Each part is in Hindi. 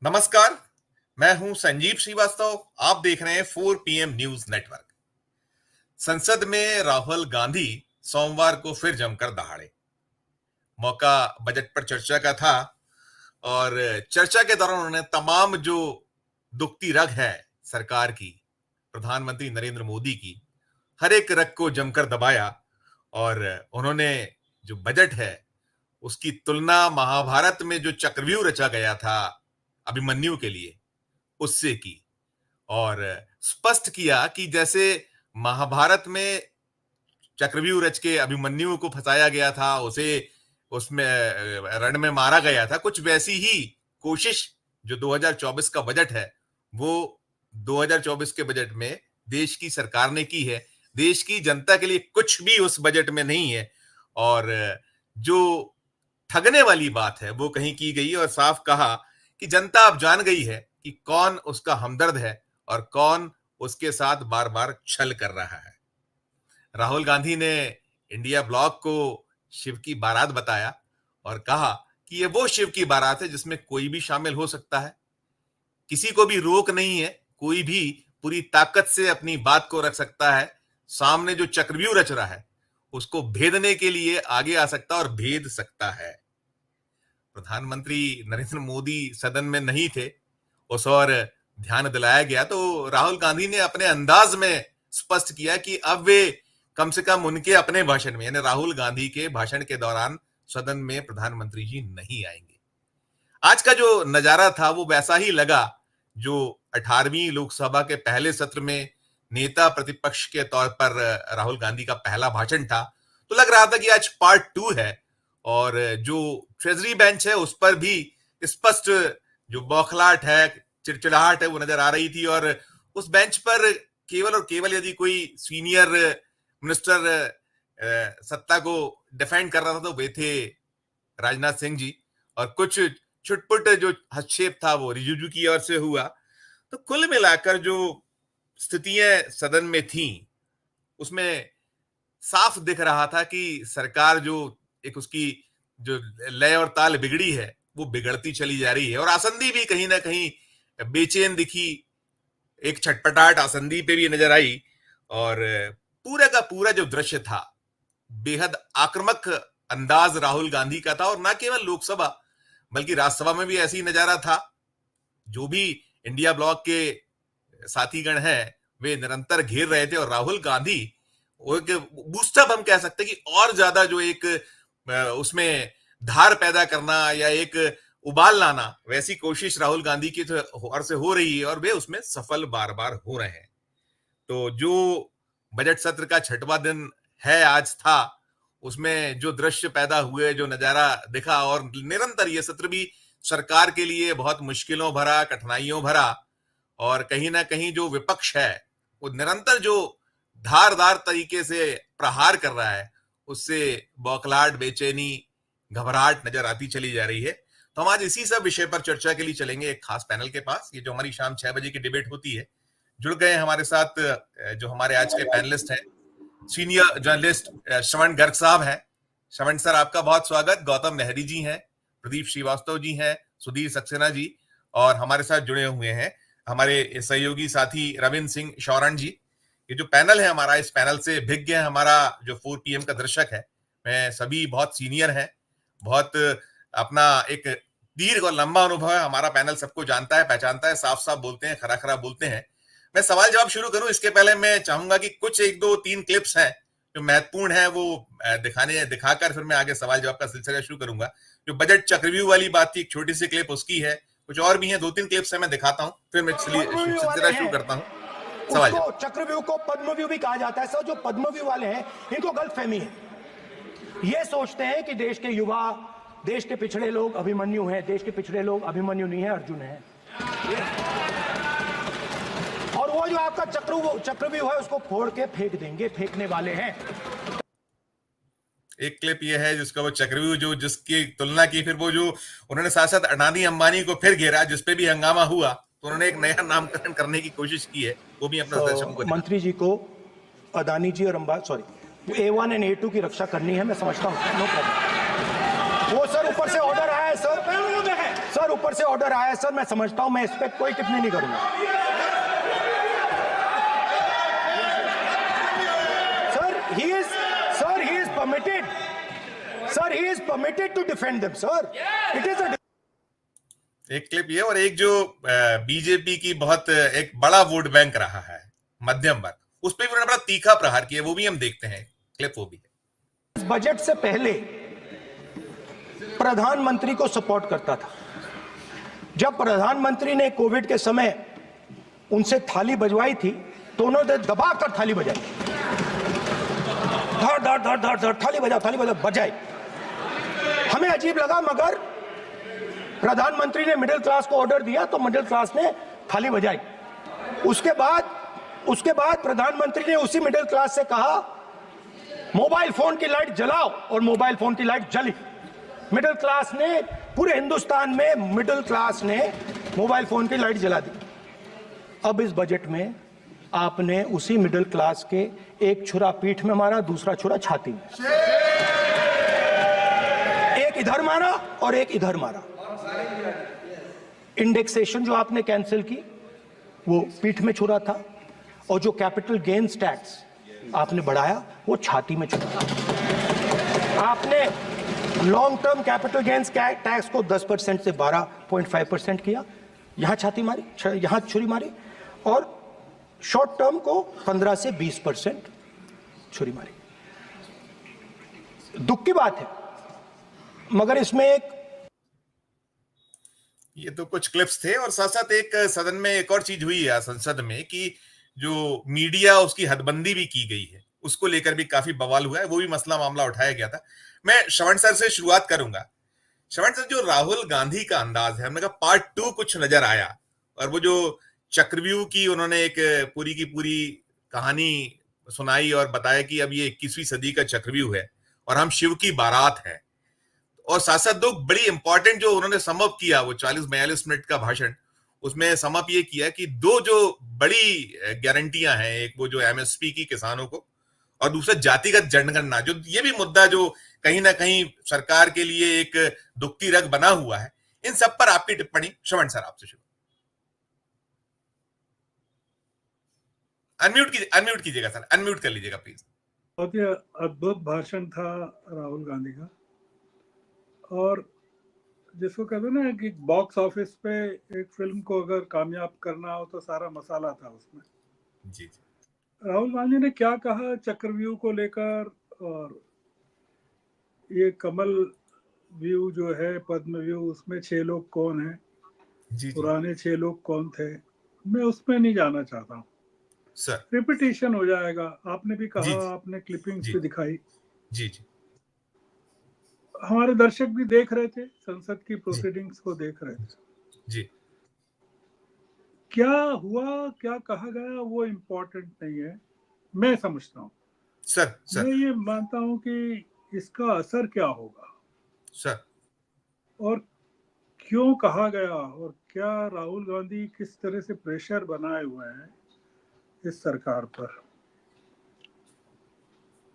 नमस्कार। मैं हूं संजीव श्रीवास्तव। आप देख रहे हैं 4 पीएम न्यूज नेटवर्क। संसद में राहुल गांधी सोमवार को फिर जमकर दहाड़े। मौका बजट पर चर्चा का था और चर्चा के दौरान उन्होंने तमाम जो दुखती रग है सरकार की, प्रधानमंत्री नरेंद्र मोदी की, हर एक रग को जमकर दबाया और उन्होंने जो बजट है उसकी तुलना महाभारत में जो चक्रव्यूह रचा गया था अभिमन्यु के लिए उससे की और स्पष्ट किया कि जैसे महाभारत में चक्रव्यूह रच के अभिमन्यु को फंसाया गया था, उसे उसमें रण में मारा गया था, कुछ वैसी ही कोशिश जो 2024 का बजट है वो 2024 के बजट में देश की सरकार ने की है। देश की जनता के लिए कुछ भी उस बजट में नहीं है और जो ठगने वाली बात है वो कहीं की गई और साफ कहा कि जनता अब जान गई है कि कौन उसका हमदर्द है और कौन उसके साथ बार बार छल कर रहा है। राहुल गांधी ने इंडिया ब्लॉक को शिव की बारात बताया और कहा कि ये वो शिव की बारात है जिसमें कोई भी शामिल हो सकता है, किसी को भी रोक नहीं है, कोई भी पूरी ताकत से अपनी बात को रख सकता है, सामने जो चक्रव्यूह रच रहा है उसको भेदने के लिए आगे आ सकता है और भेद सकता है। प्रधानमंत्री नरेंद्र मोदी सदन में नहीं थे, उस और ध्यान दिलाया गया तो राहुल गांधी ने अपने अंदाज में स्पष्ट किया कि अब वे कम से कम उनके अपने भाषण में यानी राहुल गांधी के भाषण के दौरान सदन में प्रधानमंत्री जी नहीं आएंगे। आज का जो नजारा था वो वैसा ही लगा जो 18वीं लोकसभा के पहले सत्र में नेता प्रतिपक्ष के तौर पर राहुल गांधी का पहला भाषण था। तो लग रहा था कि आज पार्ट 2 है और जो ट्रेजरी बेंच है उस पर भी स्पष्ट जो बौखलाहट है, चिड़चिड़ाहट है वो नजर आ रही थी और उस बेंच पर केवल और केवल यदि कोई सीनियर मिनिस्टर सत्ता को डिफेंड कर रहा था तो वे थे राजनाथ सिंह जी और कुछ छुटपुट जो हस्तक्षेप था वो रिजिजू की ओर से हुआ। तो कुल मिलाकर जो स्थितियां सदन में थी उसमें साफ दिख रहा था कि सरकार जो एक उसकी जो लय और ताल बिगड़ी है वो बिगड़ती चली जा रही है और आसंदी भी कहीं ना कहीं बेचैन दिखी, एक छटपटाहट आसंदी पे भी नजर आई और पूरा का पूरा जो दृश्य था बेहद आक्रामक अंदाज राहुल गांधी का था और न केवल लोकसभा बल्कि राज्यसभा में भी ऐसी ही नजारा था। जो भी इंडिया ब्लॉक के साथीगण हैं वे निरंतर घेर रहे थे और राहुल गांधी बूस्टअप हम कह सकते हैं कि और ज्यादा जो एक उसमें धार पैदा करना या एक उबाल लाना वैसी कोशिश राहुल गांधी की ओर से हो रही है और वे उसमें सफल बार बार हो रहे हैं। तो जो बजट सत्र का 6वां दिन है आज था उसमें जो दृश्य पैदा हुए, जो नजारा दिखा और निरंतर ये सत्र भी सरकार के लिए बहुत मुश्किलों भरा, कठिनाइयों भरा और कहीं ना कहीं जो विपक्ष है वो निरंतर जो धारदार तरीके से प्रहार कर रहा है उससे बौखलाहट, बेचैनी, घबराहट नजर आती चली जा रही है। तो हम आज इसी सब विषय पर चर्चा के लिए चलेंगे एक खास पैनल के पास। ये जो हमारी शाम 6 बजे की डिबेट होती है, जुड़ गए हमारे साथ जो हमारे आज के पैनलिस्ट हैं, सीनियर जर्नलिस्ट श्रवण गर्ग साहब हैं। श्रवण सर आपका बहुत स्वागत। गौतम नेहरी जी हैं, प्रदीप श्रीवास्तव जी हैं, सुधीर सक्सेना जी और हमारे साथ जुड़े हुए हैं हमारे सहयोगी साथी रविंद्र सिंह शौरण जी। ये जो पैनल है हमारा, इस पैनल से भिज्ञ है हमारा जो 4 पीएम का दर्शक है, मैं सभी बहुत सीनियर हैं, बहुत अपना एक दीर्घ और लंबा अनुभव है। हमारा पैनल सबको जानता है, पहचानता है, साफ साफ बोलते हैं, खरा खरा बोलते हैं। मैं सवाल जवाब शुरू करूं इसके पहले मैं चाहूंगा कि कुछ 1 2 3 क्लिप्स हैं जो महत्वपूर्ण है वो दिखाकर फिर मैं आगे सवाल जवाब का सिलसिला शुरू करूंगा। जो बजट चक्रव्यूह वाली बात थी, एक छोटी सी क्लिप उसकी है, कुछ और भी हैं, 2 3 क्लिप्स है, मैं दिखाता हूं फिर मैं सिलसिला शुरू करता हूं। सवाल उसको चक्रव्यूह को पद्मव्यूह भी कहा जाता है। सर, जो पद्मव्यूह वाले हैं इनको गलतफहमी है, ये सोचते हैं कि देश के युवा, देश के पिछड़े लोग अभिमन्यु हैं। देश के पिछड़े लोग अभिमन्यु नहीं है, अर्जुन है। और वो जो आपका चक्रव्यूह है उसको फोड़ के फेंक देंगे, फेंकने वाले हैं। एक क्लिप ये है जिसका वो चक्रव्यूह जो जिसकी तुलना की, फिर वो जो उन्होंने साथ साथ अडानी अंबानी को फिर घेरा जिसपे भी हंगामा हुआ तो उन्होंने एक नया नामकरण करने की कोशिश की है, वो भी अपना दर्शकों को मंत्री जी को अडानी जी और अंबानी A1 और A2 की रक्षा करनी है, मैं समझता हूँ, नो प्रॉब्लम। वो सर ऊपर से ऑर्डर आया है सर, सर ऊपर से ऑर्डर आया है सर, मैं समझता हूं, मैं इस पे कोई टिप्पणी नहीं करूंगा। Sir he is permitted to defend them sir. It is a एक क्लिप ये, और एक जो बीजेपी की बहुत एक बड़ा वोट बैंक रहा है मध्यम वर्ग, उस पर भी उन्होंने बड़ा तीखा प्रहार किया, वो भी हम देखते हैं क्लिप, वो भी है। इस बजट से पहले प्रधानमंत्री को सपोर्ट करता था। जब प्रधानमंत्री ने कोविड के समय उनसे थाली बजवाई थी तो उन्होंने दबाकर थाली बजाई, धड़ धड़ धड़ धड़ धड़ थाली बजाओ बजाई। हमें अजीब लगा, मगर प्रधानमंत्री ने मिडिल क्लास को ऑर्डर दिया तो मिडिल क्लास ने थाली बजाई। उसके बाद प्रधानमंत्री ने उसी मिडिल क्लास से कहा मोबाइल फोन की लाइट जलाओ, और मोबाइल फोन की लाइट जली। मिडिल क्लास ने, पूरे हिंदुस्तान में मिडिल क्लास ने मोबाइल फोन की लाइट जला दी। अब इस बजट में आपने उसी मिडिल क्लास के एक छुरा पीठ में मारा, दूसरा छुरा छाती में, एक इधर मारा और एक इधर मारा। इंडेक्सेशन जो आपने कैंसिल की वो पीठ में छुरा था, और जो कैपिटल गेन्स टैक्स आपने बढ़ाया वो छाती में छुरा। आपने long term capital gains tax को 10% से 12.5% किया, यहां छाती मारी, यहां छुरी मारी, और शॉर्ट टर्म को 15 से 20% छुरी मारी। दुख की बात है, मगर इसमें एक, ये तो कुछ क्लिप्स थे, और साथ साथ एक सदन में एक और चीज हुई है संसद में कि जो मीडिया, उसकी हदबंदी भी की गई है, उसको लेकर भी काफी बवाल हुआ है, वो भी मसला मामला उठाया गया था। मैं श्रवण सर से शुरुआत करूंगा। श्रवण सर, जो राहुल गांधी का अंदाज है, हमने कहा पार्ट 2 कुछ नजर आया, और वो जो चक्रव्यूह की उन्होंने एक पूरी की पूरी कहानी सुनाई और बताया कि अब ये 21वीं सदी का चक्रव्यूह है और हम शिव की बारात है। और साथ साथ दो बड़ी इंपॉर्टेंट जो उन्होंने समअप किया, वो 40-42 मिनट का भाषण, उसमें समअप ये किया कि दो जो बड़ी गारंटियां हैं, एक वो जो एमएसपी की किसानों को, और दूसरा जातिगत जनगणना, जो ये भी मुद्दा जो कहीं ना कहीं सरकार के लिए एक दुख की रग बना हुआ है। इन सब पर आपकी टिप्पणी, श्रवण सर आपसे शुरू। अनम्यूट कीजिएगा सर, अनम्यूट कर लीजिएगा प्लीज। बहुत ही अद्भुत भाषण था राहुल गांधी का, और जिसको कहते हैं ना कि बॉक्स ऑफिस पे एक फिल्म को अगर कामयाब करना हो तो सारा मसाला था उसमें। जी जी। राहुल गांधी ने क्या कहा चक्रव्यूह को लेकर, और ये कमल व्यू जो है, पद्म व्यू, उसमें 6 लोग कौन हैं, जी पुराने 6 लोग कौन थे, मैं उसमें नहीं जाना चाहता हूँ, सर। रिपीटिशन हो जाएगा। आपने भी कहा, जी आपने क्लिपिंग्स जी भी दिखाई, जी जी हमारे दर्शक भी देख रहे थे, संसद की प्रोसीडिंग्स को देख रहे थे। जी क्या हुआ, क्या कहा गया, वो इम्पोर्टेंट नहीं है, मैं समझता हूँ। सर मैं ये मानता हूँ कि इसका असर क्या होगा, सर। और क्यों कहा गया, और क्या राहुल गांधी किस तरह से प्रेशर बनाए हुए हैं इस सरकार पर।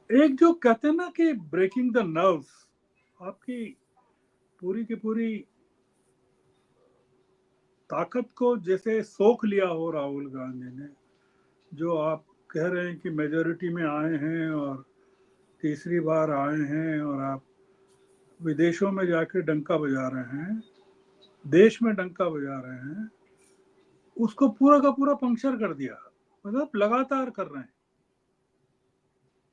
एक जो कहते हैं ना कि ब्रेकिंग द नर्व्स, आपकी पूरी की पूरी ताकत को जैसे सोख लिया हो राहुल गांधी ने। जो आप कह रहे हैं कि मेजॉरिटी में आए हैं और तीसरी बार आए हैं, और आप विदेशों में जाके डंका बजा रहे हैं, देश में डंका बजा रहे हैं, उसको पूरा का पूरा पंक्चर कर दिया। मतलब लगातार कर रहे हैं,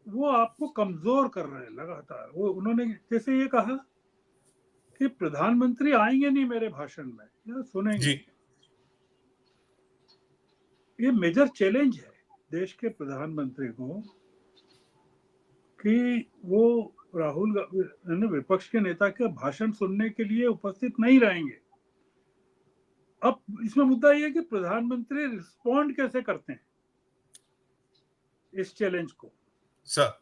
वो आपको कमजोर कर रहे हैं लगातार। वो उन्होंने जैसे ये कहा कि प्रधानमंत्री आएंगे नहीं मेरे भाषण में या सुनेंगे जी नहीं। ये मेजर चैलेंज है देश के प्रधानमंत्री को कि वो राहुल विपक्ष के नेता के भाषण सुनने के लिए उपस्थित नहीं रहेंगे। अब इसमें मुद्दा ये है कि प्रधानमंत्री रिस्पॉन्ड कैसे करते हैं इस चैलेंज को। सर।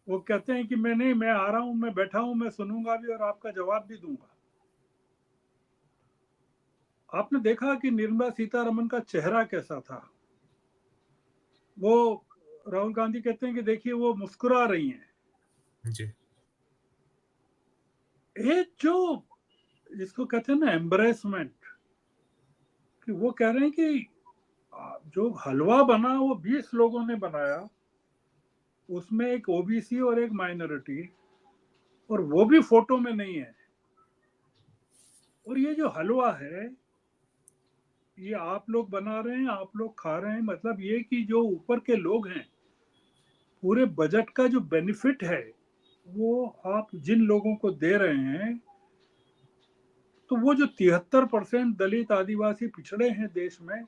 वो कहते हैं कि मैं आ रहा हूं, मैं बैठा हूं, मैं सुनूंगा भी और आपका जवाब भी दूंगा। आपने देखा कि निर्मला सीतारमन का चेहरा कैसा था। वो राहुल गांधी कहते हैं कि देखिए वो मुस्कुरा रही हैं। जी एक जो जिसको कहते हैं ना एम्ब्रेसमेंट, कि वो कह रहे हैं कि जो हलवा बना वो 20 लोगों ने बनाया, उसमें एक ओबीसी और एक माइनॉरिटी, और वो भी फोटो में नहीं है। और ये जो हलवा है ये आप लोग बना रहे हैं, आप लोग खा रहे हैं, मतलब ये कि जो ऊपर के लोग हैं, पूरे बजट का जो बेनिफिट है वो आप जिन लोगों को दे रहे हैं, तो वो जो 73% दलित आदिवासी पिछड़े हैं देश में,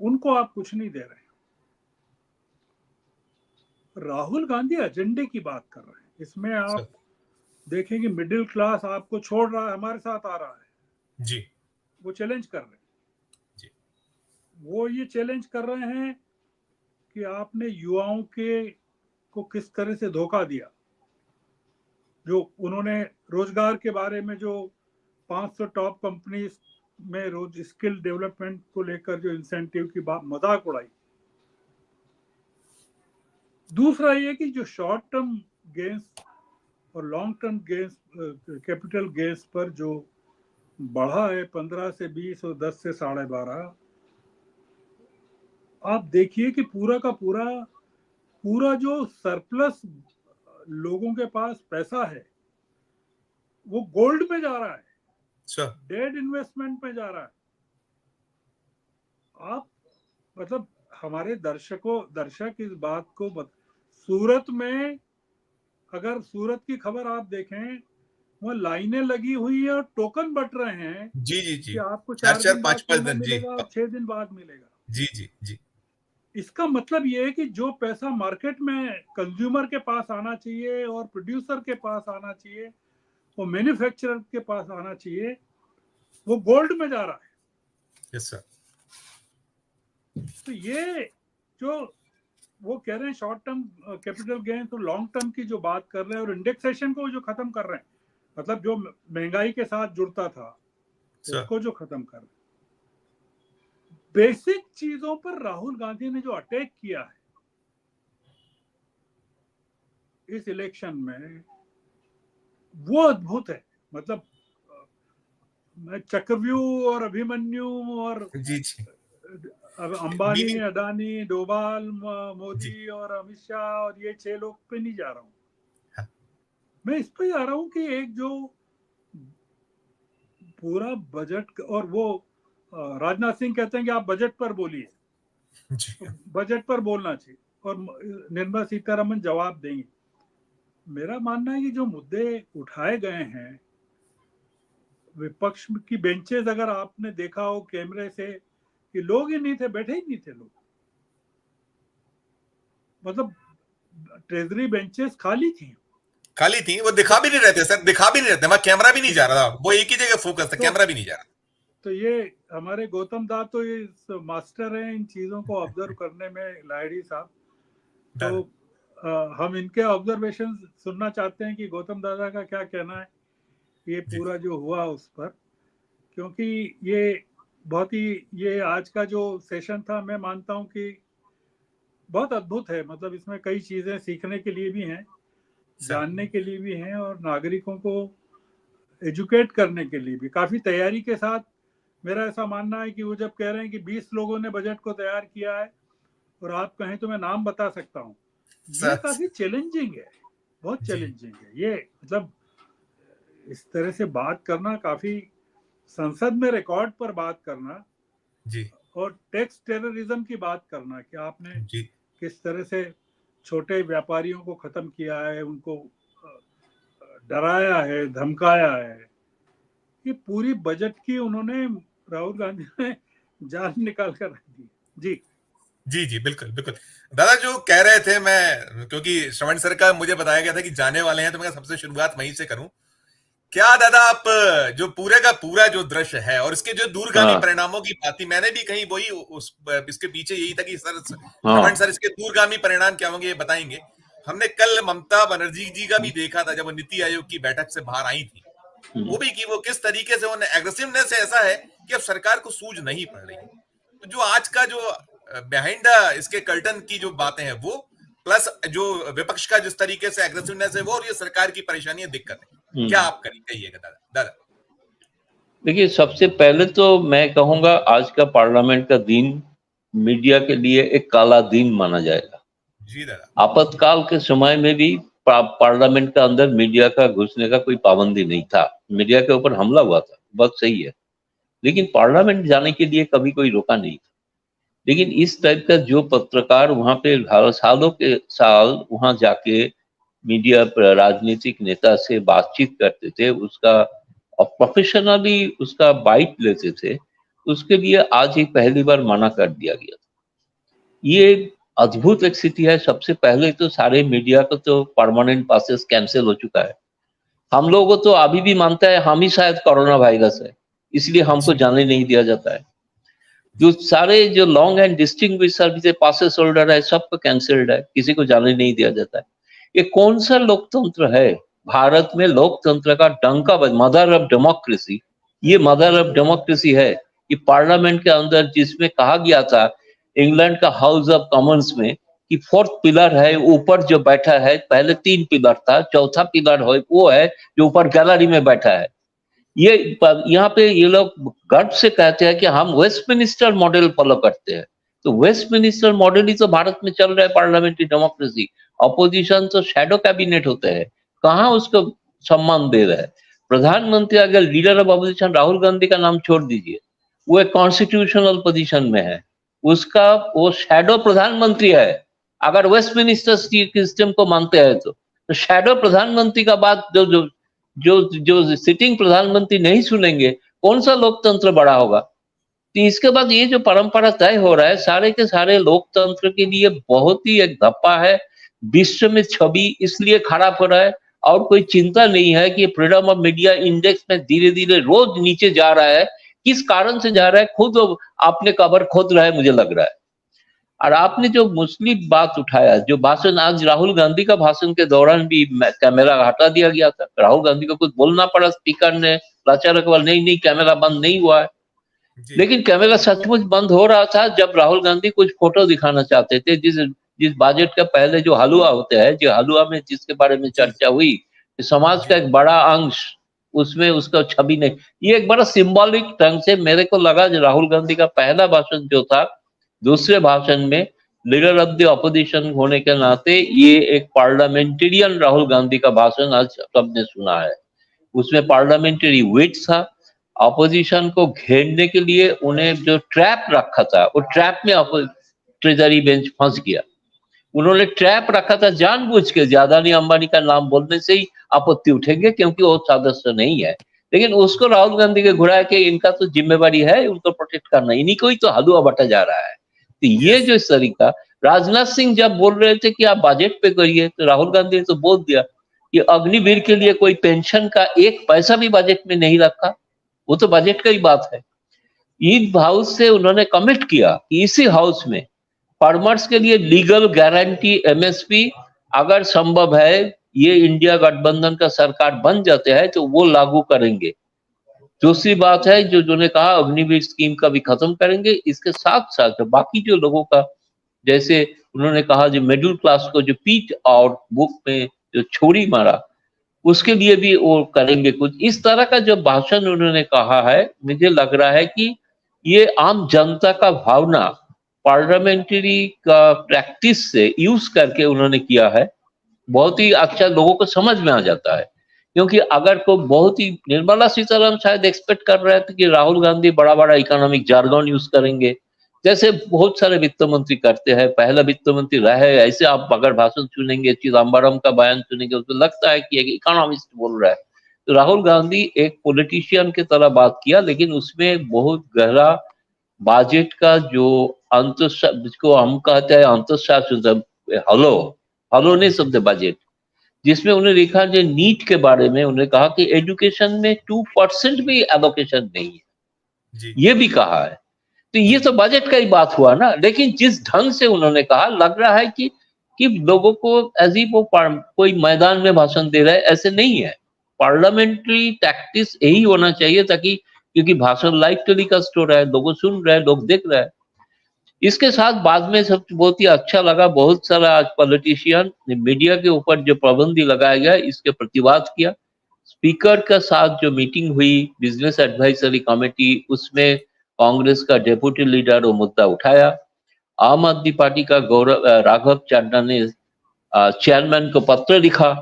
उनको आप कुछ नहीं दे रहे हैं। राहुल गांधी एजेंडे की बात कर रहे हैं। इसमें आप देखें कि मिडिल क्लास आपको छोड़ रहा है, हमारे साथ आ रहा है जी वो चैलेंज कर रहे हैं। जी वो ये चैलेंज कर रहे हैं कि आपने युवाओं के को किस तरह से धोखा दिया। जो उन्होंने रोजगार के बारे में जो 500 टॉप कंपनीज में रोज स्किल डेवलपमेंट को लेकर जो इंसेंटिव की बात मजाक उड़ाई। दूसरा ये कि जो शॉर्ट टर्म गेन्स और long term gains, capital gains पर जो बढ़ा है 15 से 20 और 10 से 12.5, आप देखिए कि पूरा का पूरा जो सरप्लस लोगों के पास पैसा है वो गोल्ड में जा रहा है, डेड इन्वेस्टमेंट में जा रहा है। आप मतलब हमारे दर्शक इस बात को सूरत में, अगर सूरत की खबर आप देखें, वो लाइनें लगी हुई है और टोकन बट रहे हैं जी जी जी, कि आपको 4 4 4 दिन बाद 5 5 सोना दिन, जी मिलेगा और 6 दिन बाद मिलेगा। जी जी जी इसका मतलब ये है कि जो पैसा मार्केट में कंज्यूमर के पास आना चाहिए और प्रोड्यूसर के पास आना चाहिए, वो मैन्युफैक्चरर के पास आना चाहिए, वो गोल्ड में जा रहा है। Yes sir. तो ये जो वो कह रहे हैं शॉर्ट टर्म कैपिटल गेन, तो लॉन्ग टर्म की जो बात कर रहे हैं, और इंडेक्सेशन को जो खत्म कर रहे हैं, मतलब जो महंगाई के साथ जुड़ता था उसको जो खत्म कर रहे हैं। बेसिक चीजों पर राहुल गांधी ने जो अटैक किया है इस इलेक्शन में, वो अद्भुत है। मतलब मैं चक्रव्यूह और अभिमन्यु और जी जी अंबानी, मीनिंग, अडानी, डोभाल, जी मोदी और अमित शाह और ये 6 लोग पे नहीं जा रहा हूँ। हाँ, मैं इस पे जा रहा हूँ कि एक जो पूरा बजट, और वो राजनाथ सिंह कहते हैं कि आप बजट पर बोलिए, जी तो बजट पर बोलना चाहिए और निर्मला सीतारमन जवाब देंगी। मेरा मानना है कि जो मुद्दे उठाए गए हैं, विपक्ष की बेंचेस अगर आपने देखा हो कैमरे से, कि लोग ही नहीं थे, बैठे ही नहीं थे लोग, मतलब ट्रेजरी बेंचेस खाली थी, वो दिखा भी नहीं रहे थे सर, दिखा भी नहीं रहे थे, वहां कैमरा भी नहीं जा रहा था, वो एक ही जगह फोकस था, तो कैमरा भी नहीं जा रहा। तो ये हमारे गौतम दा तो ये मास्टर हैं इन चीजों को ऑब्जर्व करने में, लाहिड़ी साहब। तो हम इनके ऑब्जर्वेशन सुनना चाहते हैं कि गौतम दादा का क्या कहना है ये जी पूरा जो हुआ उस पर, क्योंकि ये बहुत ही, ये आज का जो सेशन था, मैं मानता हूँ कि बहुत अद्भुत है। मतलब इसमें कई चीजें सीखने के लिए भी हैं, सर। जानने के लिए भी हैं, और नागरिकों को एजुकेट करने के लिए भी काफी तैयारी के साथ। मेरा ऐसा मानना है कि वो जब कह रहे हैं कि 20 लोगों ने बजट को तैयार किया है और आप कहें तो मैं नाम बता सकता हूँ, ये सर काफी चैलेंजिंग है, बहुत जी चैलेंजिंग है ये। मतलब इस तरह से बात करना, काफी संसद में रिकॉर्ड पर बात करना, जी और टैक्स टेररिज्म की बात करना कि आपने जी किस तरह से छोटे व्यापारियों को खत्म किया है, उनको डराया है, धमकाया है। ये पूरी बजट की उन्होंने, राहुल गांधी ने जान निकाल कर रख दी। जी जी जी, बिल्कुल बिल्कुल। दादा जो कह रहे थे, मैं क्योंकि श्रवण सर का मुझे बताया गया था कि जाने वाले हैं, तो मैं सबसे शुरुआत वहीं से करूं। क्या दादा आप जो पूरे का पूरा जो दृश्य है और इसके जो दूरगामी परिणामों की बात थी, मैंने भी कहीं वही उस इसके पीछे यही था कि सर श्रवण सर इसके दूरगामी परिणाम क्या होंगे ये बताएंगे। हमने कल ममता बनर्जी जी का भी देखा था जब वो नीति आयोग की बैठक से बाहर आई थी, वो भी कि वो किस तरीके से उन्हें एग्रेसिवनेस ऐसा है कि अब सरकार को सूझ नहीं पड़ रही। तो जो आज का जो बिहाइंड इसके कर्टन की जो बातें हैं वो, प्लस जो विपक्ष का जिस तरीके से एग्रेसिवनेस है वो, और ये सरकार की परेशानियां, दिक्कत है, क्या आप कहिएगा दादा दादा। देखिए, सबसे पहले तो मैं कहूँगा आज का पार्लियामेंट का दिन मीडिया के लिए एक काला दिन माना जाएगा। जी दादा। आपातकाल के समय में भी पार्लियामेंट के अंदर मीडिया का घुसने का कोई पाबंदी नहीं था। मीडिया के ऊपर हमला हुआ था, बात सही है। लेकिन पार्लियामेंट जाने के लिए कभी कोई रोका नहीं था। लेकिन इस टाइप का जो पत्रकार वहां पे सालों के साल वहां जाके मीडिया राजनीतिक नेता से बातचीत करते थे, उसका और प्रोफेशनली उसका बाइट लेते थे, उसके लिए आज ही पहली बार मना कर दिया गया। ये अद्भुत एक स्थिति है। सबसे पहले तो सारे मीडिया का तो परमानेंट पासेस कैंसिल हो चुका है। हम लोगों को तो अभी भी मानता है हम ही शायद कोरोना वायरस है, इसलिए हमको जाने नहीं दिया जाता है। जो सारे जो long and distinguish service passes holder है, सबको कैंसिल्ड है, किसी को जाने नहीं दिया जाता है। ये कौन सा लोकतंत्र है? भारत में लोकतंत्र का डंका मदर ऑफ डेमोक्रेसी, ये मदर ऑफ डेमोक्रेसी है कि पार्लियामेंट के अंदर जिसमें कहा गया था इंग्लैंड का हाउस ऑफ कॉमन्स में कि फोर्थ पिलर है, ऊपर जो बैठा है, पहले 3 पिलर था, चौथा पिलर है वो है जो ऊपर गैलरी में बैठा है। ये यहाँ पे ये लोग गर्व से कहते हैं कि हम वेस्टमिनिस्टर मॉडल फॉलो करते हैं। तो वेस्टमिनिस्टर मॉडल ही तो भारत में चल रहा है, पार्लियामेंट्री डेमोक्रेसी। अपोजिशन तो शैडो कैबिनेट होते हैं, कहाँ उसको सम्मान दे रहा है? प्रधानमंत्री अगर leader of opposition Rahul Gandhi का नाम छोड़ दीजिए, वो एक कॉन्स्टिट्यूशनल पोजीशन में है, उसका वो शैडो प्रधानमंत्री है। अगर वेस्टमिनिस्टर सिस्टम को मानते हैं तो शैडो प्रधानमंत्री का बात जो जो जो सिटिंग प्रधानमंत्री नहीं सुनेंगे, कौन सा लोकतंत्र बड़ा होगा? तो इसके बाद ये जो परंपरा तय हो रहा है, सारे के सारे लोकतंत्र के लिए बहुत ही एक धप्पा है। विश्व में छवि इसलिए खराब हो रहा है और कोई चिंता नहीं है कि फ्रीडम ऑफ मीडिया इंडेक्स में धीरे धीरे रोज नीचे जा रहा है। किस कारण से जा रहा है, खुद आपने कबर खोद रहा है, मुझे लग रहा है। और आपने जो मुस्लिम बात उठाया, जो भाषण आज राहुल गांधी का भाषण के दौरान भी कैमरा हटा दिया गया था, राहुल गांधी को कुछ बोलना पड़ा, स्पीकर ने लाचार अकबर नहीं कैमरा बंद नहीं हुआ है। लेकिन कैमरा सचमुच बंद हो रहा था जब राहुल गांधी कुछ फोटो दिखाना चाहते थे, जिस बजट का पहले जो हलवा होते हैं, जो हलवा में जिसके बारे में चर्चा हुई, समाज का एक बड़ा अंश उसमें उसका छवि नहीं। ये एक बड़ा सिंबॉलिक ढंग से मेरे को लगा जो राहुल गांधी का पहला भाषण जो था, दूसरे भाषण में लीडर ऑफ द अपोजिशन होने के नाते ये एक पार्लियामेंटेरियन राहुल गांधी का भाषण आज सबने सुना है। उसमें पार्लियामेंट्री विट था। अपोजिशन को घेरने के लिए उन्हें जो ट्रैप रखा था, वो ट्रैप में ट्रेजरी बेंच फंस गया। उन्होंने ट्रैप रखा था जानबूझ के, अदानी अंबानी का नाम बोलने से ही आपत्ति उठेंगे क्योंकि वो सदस्य नहीं है। लेकिन उसको राहुल गांधी के घुरा के इनका तो जिम्मेवारी है उनको प्रोटेक्ट करना, इन्हीं को ही तो हलवा बटा जा रहा है। तो ये जो इस तरीका, राजनाथ सिंह जब बोल रहे थे कि आप बजट पे करिए, तो राहुल गांधी ने तो बोल दिया कि अग्निवीर के लिए कोई पेंशन का 1 पैसा भी बजट में नहीं रखा, वो तो बजट का ही बात है। इस हाउस से उन्होंने कमिट किया कि इसी हाउस में फार्मर्स के लिए लीगल गारंटी एमएसपी अगर संभव है, ये इंडिया गठबंधन का सरकार बन जाते हैं तो वो लागू करेंगे। दूसरी बात है जो ने कहा अग्निवीर स्कीम का भी खत्म करेंगे। इसके साथ साथ बाकी जो लोगों का, जैसे उन्होंने कहा जो मिडिल क्लास को जो पीट और बुक में जो छोरी मारा, उसके लिए भी वो करेंगे कुछ। इस तरह का जो भाषण उन्होंने कहा है, मुझे लग रहा है कि ये आम जनता का भावना पार्लियामेंट्री का प्रैक्टिस से यूज करके उन्होंने किया है। बहुत ही अच्छा लोगों को समझ में आ जाता है। क्योंकि अगर को बहुत ही, निर्मला सीतारामन शायद एक्सपेक्ट कर रहे थे कि राहुल गांधी बड़ा बड़ा इकोनॉमिक जार्गन यूज करेंगे, जैसे बहुत सारे वित्त मंत्री करते हैं, पहला वित्त मंत्री रहे। ऐसे आप अगर भाषण सुनेंगे, चिदम्बरम का बयान सुनेंगे, उसको लगता है कि एक इकोनॉमिस्ट बोल रहा है। तो राहुल गांधी एक पॉलिटिशियन की तरह बात किया, लेकिन उसमें बहुत गहरा बजट का जो जिसको हम कहते हैं अंतरशास्त्र, हलो हलो नहीं शब्द बजट, जिसमें उन्हें लिखा जो नीट के बारे में उन्होंने कहा कि एजुकेशन में 2% भी एलोकेशन नहीं है, ये भी कहा है। तो ये तो बजट का ही बात हुआ ना। लेकिन जिस ढंग से उन्होंने कहा, लग रहा है कि लोगों को अजीब वो कोई मैदान में भाषण दे रहा है, ऐसे नहीं है। पार्लियामेंट्री टैक्टिस यही होना चाहिए, ताकि क्योंकि भाषण लाइव टेलीकास्ट हो रहा है, लोगों सुन रहे हैं, लोग देख रहे हैं। इसके साथ बाद में सब बहुत ही अच्छा लगा, बहुत सारा आज पॉलिटिशियन मीडिया के ऊपर जो पाबंदी लगाया गया इसके प्रतिवाद किया। स्पीकर के साथ जो मीटिंग हुई बिजनेस एडवाइजरी कमेटी, उसमें कांग्रेस का डेप्यूटी लीडर वो मुद्दा उठाया। आम आदमी पार्टी का राघव चड्ढा ने चेयरमैन को पत्र लिखा।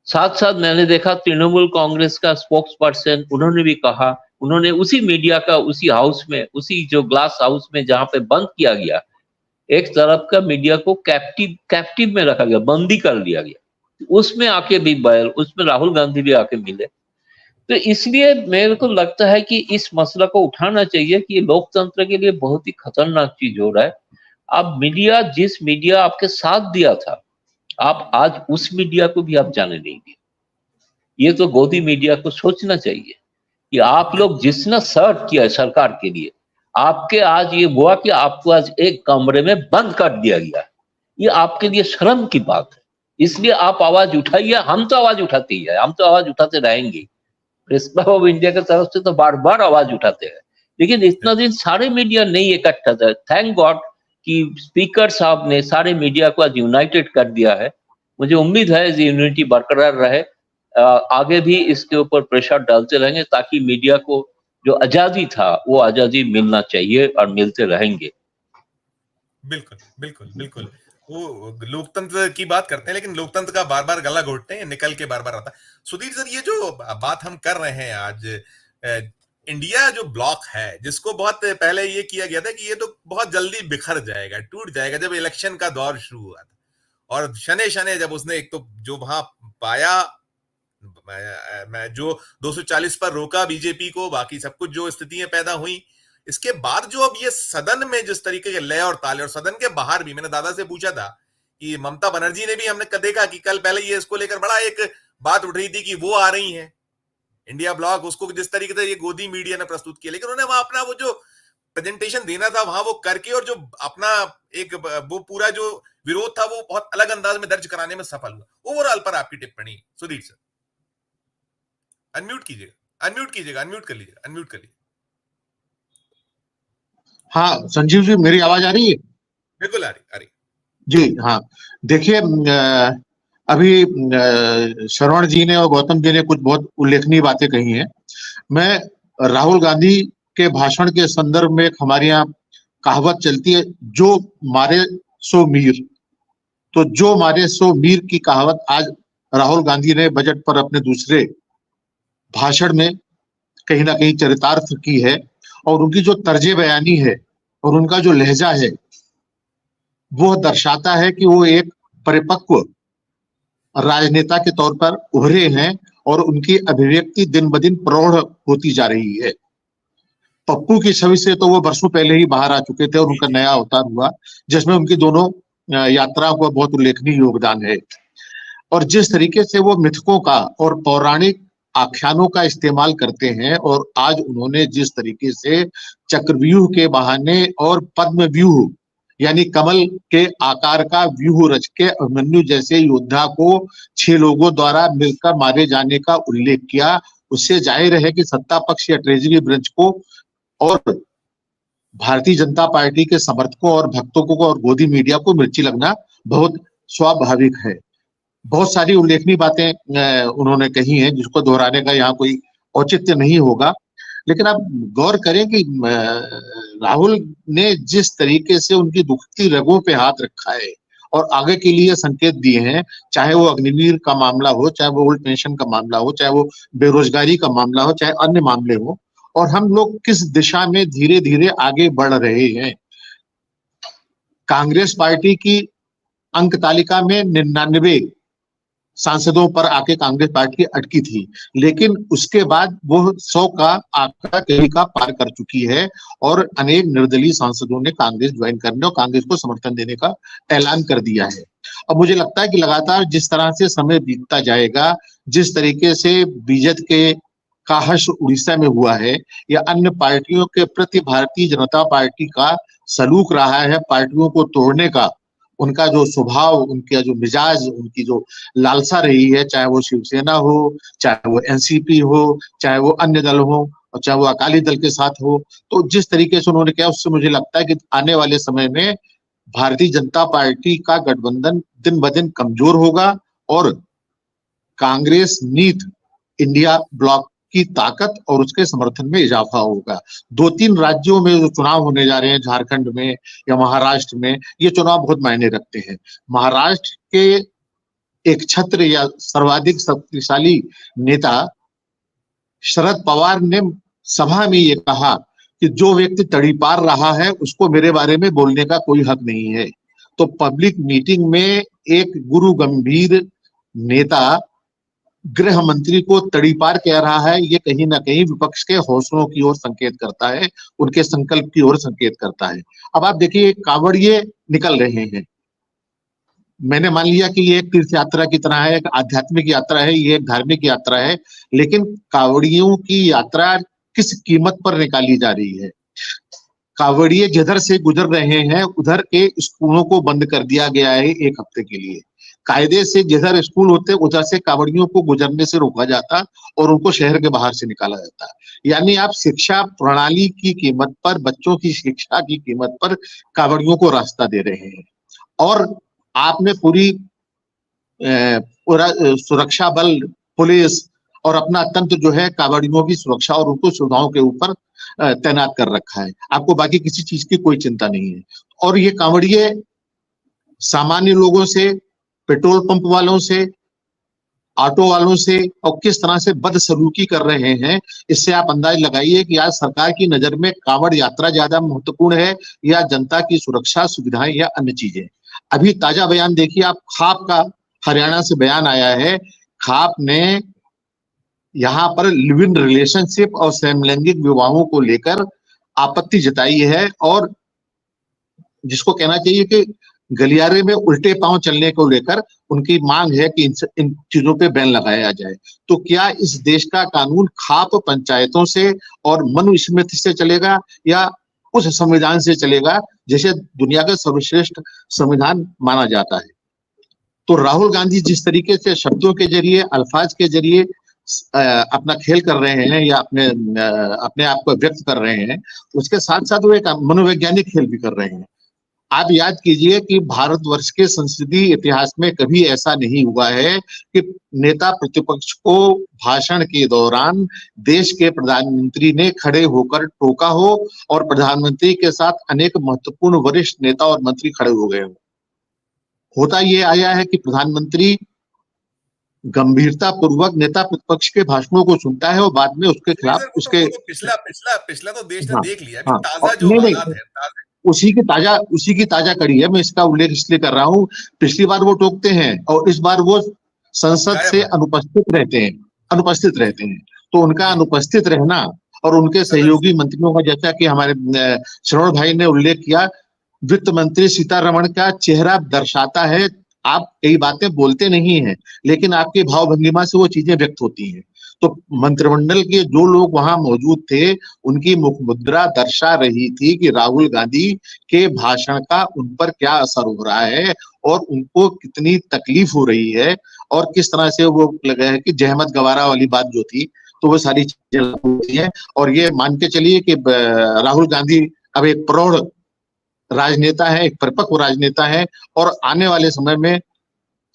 साथ साथ मैंने देखा तृणमूल कांग्रेस का स्पोक्स पर्सन, उन्होंने भी कहा, उन्होंने उसी मीडिया का उसी हाउस में, उसी जो ग्लास हाउस में जहां पे बंद किया गया, एक तरफ का मीडिया को कैप्टिव में रखा गया, बंदी कर दिया गया, उसमें आके भी उसमें राहुल गांधी भी आके मिले। तो इसलिए मेरे को लगता है कि इस मसला को उठाना चाहिए कि ये लोकतंत्र के लिए बहुत ही खतरनाक चीज हो रहा है। अब मीडिया, जिस मीडिया आपके साथ दिया था, आप आज उस मीडिया को भी आप जाने नहीं दिए। ये तो गोदी मीडिया को सोचना चाहिए कि आप लोग जिसने सर्व किया है सरकार के लिए, आपके आज ये हुआ कि आपको आज एक कमरे में बंद कर दिया गया, ये आपके लिए शर्म की बात है। इसलिए आप आवाज उठाइए, हम तो आवाज उठाते ही है, हम तो आवाज उठाते रहेंगे। प्रेस क्लब ऑफ इंडिया की तरफ से तो बार बार आवाज उठाते हैं, लेकिन इतना दिन सारे मीडिया नहीं इकट्ठा था। थैंक गॉड कि स्पीकर साहब ने सारे मीडिया को आज यूनाइटेड कर दिया है। मुझे उम्मीद है ये यूनिटी बरकरार रहे, आगे भी इसके ऊपर प्रेशर डालते रहेंगे ताकि मीडिया को जो आजादी था वो आजादी मिलना चाहिए और मिलते रहेंगे। बिल्कुल बिल्कुल बिल्कुल, वो लोकतंत्र की बात करते हैं लेकिन लोकतंत्र का बार बार गला घोटते हैं, निकल के बार बार आता है। सुधीर सर, ये जो बात हम कर रहे हैं आज, इंडिया जो ब्लॉक है, जिसको बहुत पहले ये किया गया था कि ये तो बहुत जल्दी बिखर जाएगा, टूट जाएगा, जब इलेक्शन का दौर शुरू हुआ था, और शने शने जब उसने एक तो जो वहां पाया, मैं जो 240 पर रोका बीजेपी को, बाकी सब कुछ जो स्थितियां पैदा हुई, इसके बाद जो अब ये सदन में जिस तरीके के लय और ताले, और सदन के बाहर भी, मैंने दादा से पूछा था कि ममता बनर्जी ने भी, हमने देखा कि कल पहले ये इसको लेकर बड़ा एक बात उठ रही थी कि वो आ रही हैं इंडिया ब्लॉक, उसको जिस तरीके से ये गोदी मीडिया ने प्रस्तुत किया, लेकिन उन्होंने वहां अपना वो जो प्रेजेंटेशन देना था वहां वो करके, और जो अपना एक वो पूरा जो विरोध था वो बहुत अलग अंदाज में दर्ज कराने में सफल हुआ। ओवरऑल पर आपकी टिप्पणी सुधीर सर। अनम्यूट कीजिएगा, अनम्यूट कीजिएगा, अनम्यूट कर लीजिए, अनम्यूट कर लीजिए। हाँ संजीव जी, मेरी आवाज आ रही है? बिल्कुल आ रही जी। हाँ, देखिए, अभी श्रवण जी ने और गौतम जी ने कुछ बहुत उल्लेखनीय बातें कही हैं। मैं राहुल गांधी के भाषण के संदर्भ में, एक हमारे यहाँ कहावत चलती है, जो मारे सो मीर, तो जो मारे सो मीर की कहावत आज राहुल गांधी ने बजट पर अपने दूसरे भाषण में कहीं ना कहीं चरितार्थ की है, और उनकी जो तर्जे बयानी है और उनका जो लहजा है वो दर्शाता है कि वो एक परिपक्व राजनेता के तौर पर उभरे हैं और उनकी अभिव्यक्ति दिन ब दिन प्रौढ़ होती जा रही है। पप्पू की छवि से तो वो वर्षों पहले ही बाहर आ चुके थे और उनका नया अवतार हुआ, जिसमें उनकी दोनों यात्राओं का बहुत उल्लेखनीय योगदान है। और जिस तरीके से वो मिथकों का और पौराणिक आख्यानों का इस्तेमाल करते हैं, और आज उन्होंने जिस तरीके से चक्रव्यूह के बहाने और पद्म व्यूह यानी कमल के आकार का व्यूह रच के अभिमन्यु जैसे योद्धा को 6 लोगों द्वारा मिलकर मारे जाने का उल्लेख किया, उससे जाहिर है कि सत्ता पक्ष या ट्रेजरी ब्रांच को और भारतीय जनता पार्टी के समर्थकों और भक्तों को और गोदी मीडिया को मिर्ची लगना बहुत स्वाभाविक है। बहुत सारी उल्लेखनीय बातें उन्होंने कही हैं जिसको दोहराने का यहाँ कोई औचित्य नहीं होगा, लेकिन आप गौर करें कि राहुल ने जिस तरीके से उनकी दुखती रगों पे हाथ रखा है और आगे के लिए संकेत दिए हैं, चाहे वो अग्निवीर का मामला हो, चाहे वो ओल्ड पेंशन का मामला हो, चाहे वो बेरोजगारी का मामला हो, चाहे अन्य मामले हो, और हम लोग किस दिशा में धीरे धीरे आगे बढ़ रहे हैं। कांग्रेस पार्टी की अंक तालिका में 99 सांसदों पर आके कांग्रेस पार्टी अटकी थी, लेकिन उसके बाद वो 100 का आंकड़ा कहीं का पार कर चुकी है और अनेक निर्दलीय सांसदों ने कांग्रेस ज्वाइन करने और कांग्रेस को समर्थन देने का ऐलान कर दिया है। अब मुझे लगता है कि लगातार जिस तरह से समय बीतता जाएगा, जिस तरीके से बीजेपी के का हर्ष उड़ीसा में हुआ है या अन्य पार्टियों के प्रति भारतीय जनता पार्टी का सलूक रहा है, पार्टियों को तोड़ने का उनका जो स्वभाव, उनका जो मिजाज, उनकी जो लालसा रही है, चाहे वो शिवसेना हो, चाहे वो एनसीपी हो, चाहे वो अन्य दल हो, और चाहे वो अकाली दल के साथ हो, तो जिस तरीके से उन्होंने किया उससे मुझे लगता है कि आने वाले समय में भारतीय जनता पार्टी का गठबंधन दिन ब दिन कमजोर होगा और कांग्रेस नीत इंडिया ब्लॉक की ताकत और उसके समर्थन में इजाफा होगा। 2-3 राज्यों में जो चुनाव होने जा रहे हैं, झारखंड में या महाराष्ट्र में, ये चुनाव बहुत मायने रखते हैं। महाराष्ट्र के एक छत्र या सर्वाधिक शक्तिशाली नेता शरद पवार ने सभा में ये कहा कि जो व्यक्ति तड़ीपार रहा है उसको मेरे बारे में बोलने का कोई हक नहीं है। तो पब्लिक मीटिंग में एक गुरु गंभीर नेता गृह मंत्री को तड़ीपार कह रहा है, ये कहीं ना कहीं विपक्ष के हौसलों की ओर संकेत करता है, उनके संकल्प की ओर संकेत करता है। अब आप देखिए, कांवड़िए निकल रहे हैं। मैंने मान लिया कि ये एक तीर्थ यात्रा की तरह है, एक आध्यात्मिक यात्रा है, ये एक धार्मिक यात्रा है, लेकिन कांवड़ियों की यात्रा किस कीमत पर निकाली जा रही है? कांवड़िए जिधर से गुजर रहे हैं उधर के स्कूलों को बंद कर दिया गया है 1 हफ्ते के लिए। कायदे से जिधर स्कूल होते उधर से कांवड़ियों को गुजरने से रोका जाता और उनको शहर के बाहर से निकाला जाता। यानी आप शिक्षा प्रणाली की कीमत पर, बच्चों की शिक्षा की कीमत पर कांवड़ियों को रास्ता दे रहे हैं। और आपने पूरी सुरक्षा बल, पुलिस और अपना तंत्र जो है कांवड़ियों की सुरक्षा और उनको सुविधाओं के ऊपर तैनात कर रखा है। आपको बाकी किसी चीज की कोई चिंता नहीं है। और ये कांवड़िए सामान्य लोगों से, पेट्रोल पंप वालों से, ऑटो वालों से और किस तरह से बदसलूकी कर रहे हैं, इससे आप अंदाज लगाइए कि आज सरकार की नजर में कांवड़ यात्रा ज्यादा महत्वपूर्ण है या जनता की सुरक्षा, सुविधाएं या अन्य चीजें। अभी ताजा बयान देखिए आप, खाप का हरियाणा से बयान आया है। खाप ने यहाँ पर लिव इन रिलेशनशिप और समलैंगिक विवाहों को लेकर आपत्ति जताई है और जिसको कहना चाहिए कि गलियारे में उल्टे पांव चलने को लेकर उनकी मांग है कि इन चीजों पे बैन लगाया जाए। तो क्या इस देश का कानून खाप पंचायतों से और मनुस्मृति से चलेगा या उस संविधान से चलेगा जैसे दुनिया का सर्वश्रेष्ठ संविधान माना जाता है? तो राहुल गांधी जिस तरीके से शब्दों के जरिए, अल्फाज के जरिए अपना खेल कर रहे हैं या अपने आप को व्यक्त कर रहे हैं, उसके साथ साथ वो एक मनोवैज्ञानिक खेल भी कर रहे हैं। आप याद कीजिए कि भारतवर्ष के संसदीय इतिहास में कभी ऐसा नहीं हुआ है कि नेता प्रतिपक्ष को भाषण के दौरान देश के प्रधानमंत्री ने खड़े होकर टोका हो और प्रधानमंत्री के साथ अनेक महत्वपूर्ण वरिष्ठ नेता और मंत्री खड़े हो गए हो। होता ये आया है कि प्रधानमंत्री गंभीरता पूर्वक नेता प्रतिपक्ष के भाषणों को सुनता है और बाद में उसके खिलाफ उसके पिछला तो देश ने देख लिया। हाँ, ताजा जो हालात है, उसी की ताजा कड़ी है। मैं इसका उल्लेख इसलिए कर रहा हूँ, पिछली बार वो टोकते हैं और इस बार वो संसद से अनुपस्थित रहते हैं। तो उनका अनुपस्थित रहना और उनके सहयोगी मंत्रियों का, जैसा कि हमारे श्रवण भाई ने उल्लेख किया, वित्त मंत्री सीतारमण का चेहरा दर्शाता है। आप कई बातें बोलते नहीं हैं लेकिन आपके भाव भंगिमा से वो चीजें व्यक्त होती हैं। तो मंत्रिमंडल के जो लोग वहां मौजूद थे उनकी मुख मुद्रा दर्शा रही थी कि राहुल गांधी के भाषण का उन पर क्या असर हो रहा है और उनको कितनी तकलीफ हो रही है और किस तरह से वो लगा है कि जहमत गवारा वाली बात जो थी, तो वो सारी चीजें होती है। और ये मान के चलिए कि राहुल गांधी अब एक प्रौढ़ राजनेता है, एक परिपक्व राजनेता है और आने वाले समय में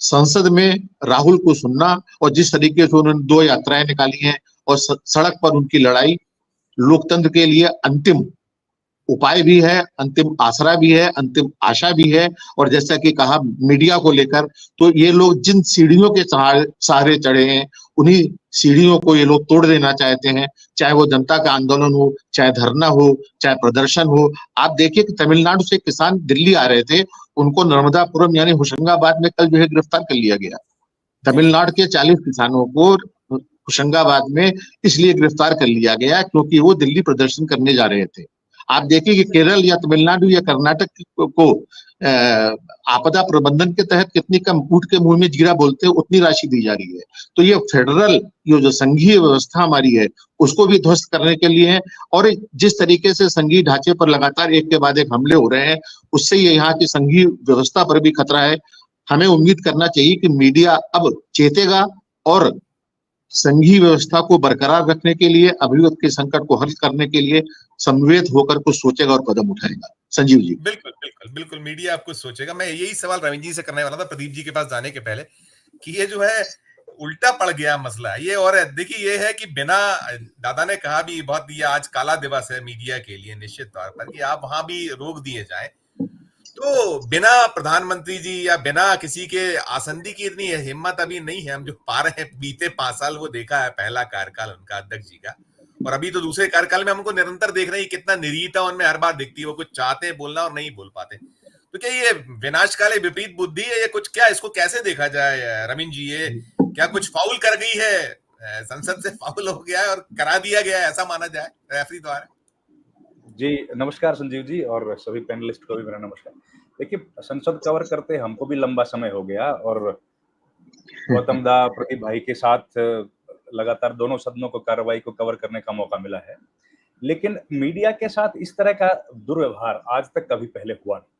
संसद में राहुल को सुनना और जिस तरीके से उन्होंने 2 यात्राएं निकाली हैं और सड़क पर उनकी लड़ाई लोकतंत्र के लिए अंतिम उपाय भी है, अंतिम आसरा भी है, अंतिम आशा भी है। और जैसा कि कहा मीडिया को लेकर, तो ये लोग जिन सीढ़ियों के सहारे चढ़े हैं उन्हीं सीढ़ियों को ये लोग तोड़ देना चाहते हैं, चाहे वो जनता का आंदोलन हो, चाहे धरना हो, चाहे प्रदर्शन हो। आप देखिए कि तमिलनाडु से किसान दिल्ली आ रहे थे, उनको नर्मदापुरम यानी होशंगाबाद में कल जो है गिरफ्तार कर लिया गया। तमिलनाडु के 40 किसानों को होशंगाबाद में इसलिए गिरफ्तार कर लिया गया क्योंकि वो दिल्ली प्रदर्शन करने जा रहे थे। आप देखिए कि केरल या तमिलनाडु या कर्नाटक को आपदा प्रबंधन के तहत कितनी कम, ऊंट के मुंह में जीरा बोलते हैं उतनी राशि दी जा रही है। तो ये फेडरल, ये जो संघीय व्यवस्था हमारी है उसको भी ध्वस्त करने के लिए है। और जिस तरीके से संघीय ढांचे पर लगातार एक के बाद एक हमले हो रहे हैं, उससे ये यहाँ की संघीय व्यवस्था पर भी खतरा है। हमें उम्मीद करना चाहिए कि मीडिया अब चेतेगा और संघीय व्यवस्था को बरकरार रखने के लिए, अभिव्यक्ति के संकट को हल करने के लिए समवेत होकर कुछ सोचेगा और कदम उठाएगा। संजीव जी। बिल्कुल मीडिया आपको सोचेगा। मैं यही सवाल रविंद्र जी से करने वाला था प्रदीप जी के पास जाने के पहले कि ये जो है उल्टा पड़ गया मसला ये। और देखिए ये है कि बिना, दादा ने कहा भी बहुत, ये आज काला दिवस है मीडिया के लिए निश्चित तौर पर, कि आप वहां भी रोक दिए जाए, तो बिना प्रधानमंत्री जी या बिना किसी के आसंदी की इतनी हिम्मत अभी नहीं है। हम जो पा रहे हैं बीते 5 साल वो देखा है, पहला कार्यकाल उनका अध्यक्ष जी का, और अभी तो दूसरे कार्यकाल में हमको निरंतर देख रहे हैं कितना निरीता उनमें हर बार दिखती है। वो कुछ चाहते हैं बोलना और नहीं बोल पाते। तो क्या ये विनाशकाले विपरीत बुद्धि है या कुछ, क्या इसको कैसे देखा जाए रवीन जी? ये क्या कुछ फाउल कर गई है, संसद से फाउल हो गया है और करा दिया गया है, ऐसा माना जाए रेफरी द्वारा? जी नमस्कार संजीव जी, और सभी पैनलिस्ट को भी मेरा नमस्कार। देखिए, संसद कवर करते हमको भी लंबा समय हो गया, और गौतम दा प्रदीप भाई के साथ लगातार दोनों सदनों को कार्रवाई को कवर करने का मौका मिला है। लेकिन मीडिया के साथ इस तरह का दुर्व्यवहार आज तक कभी पहले हुआ नहीं।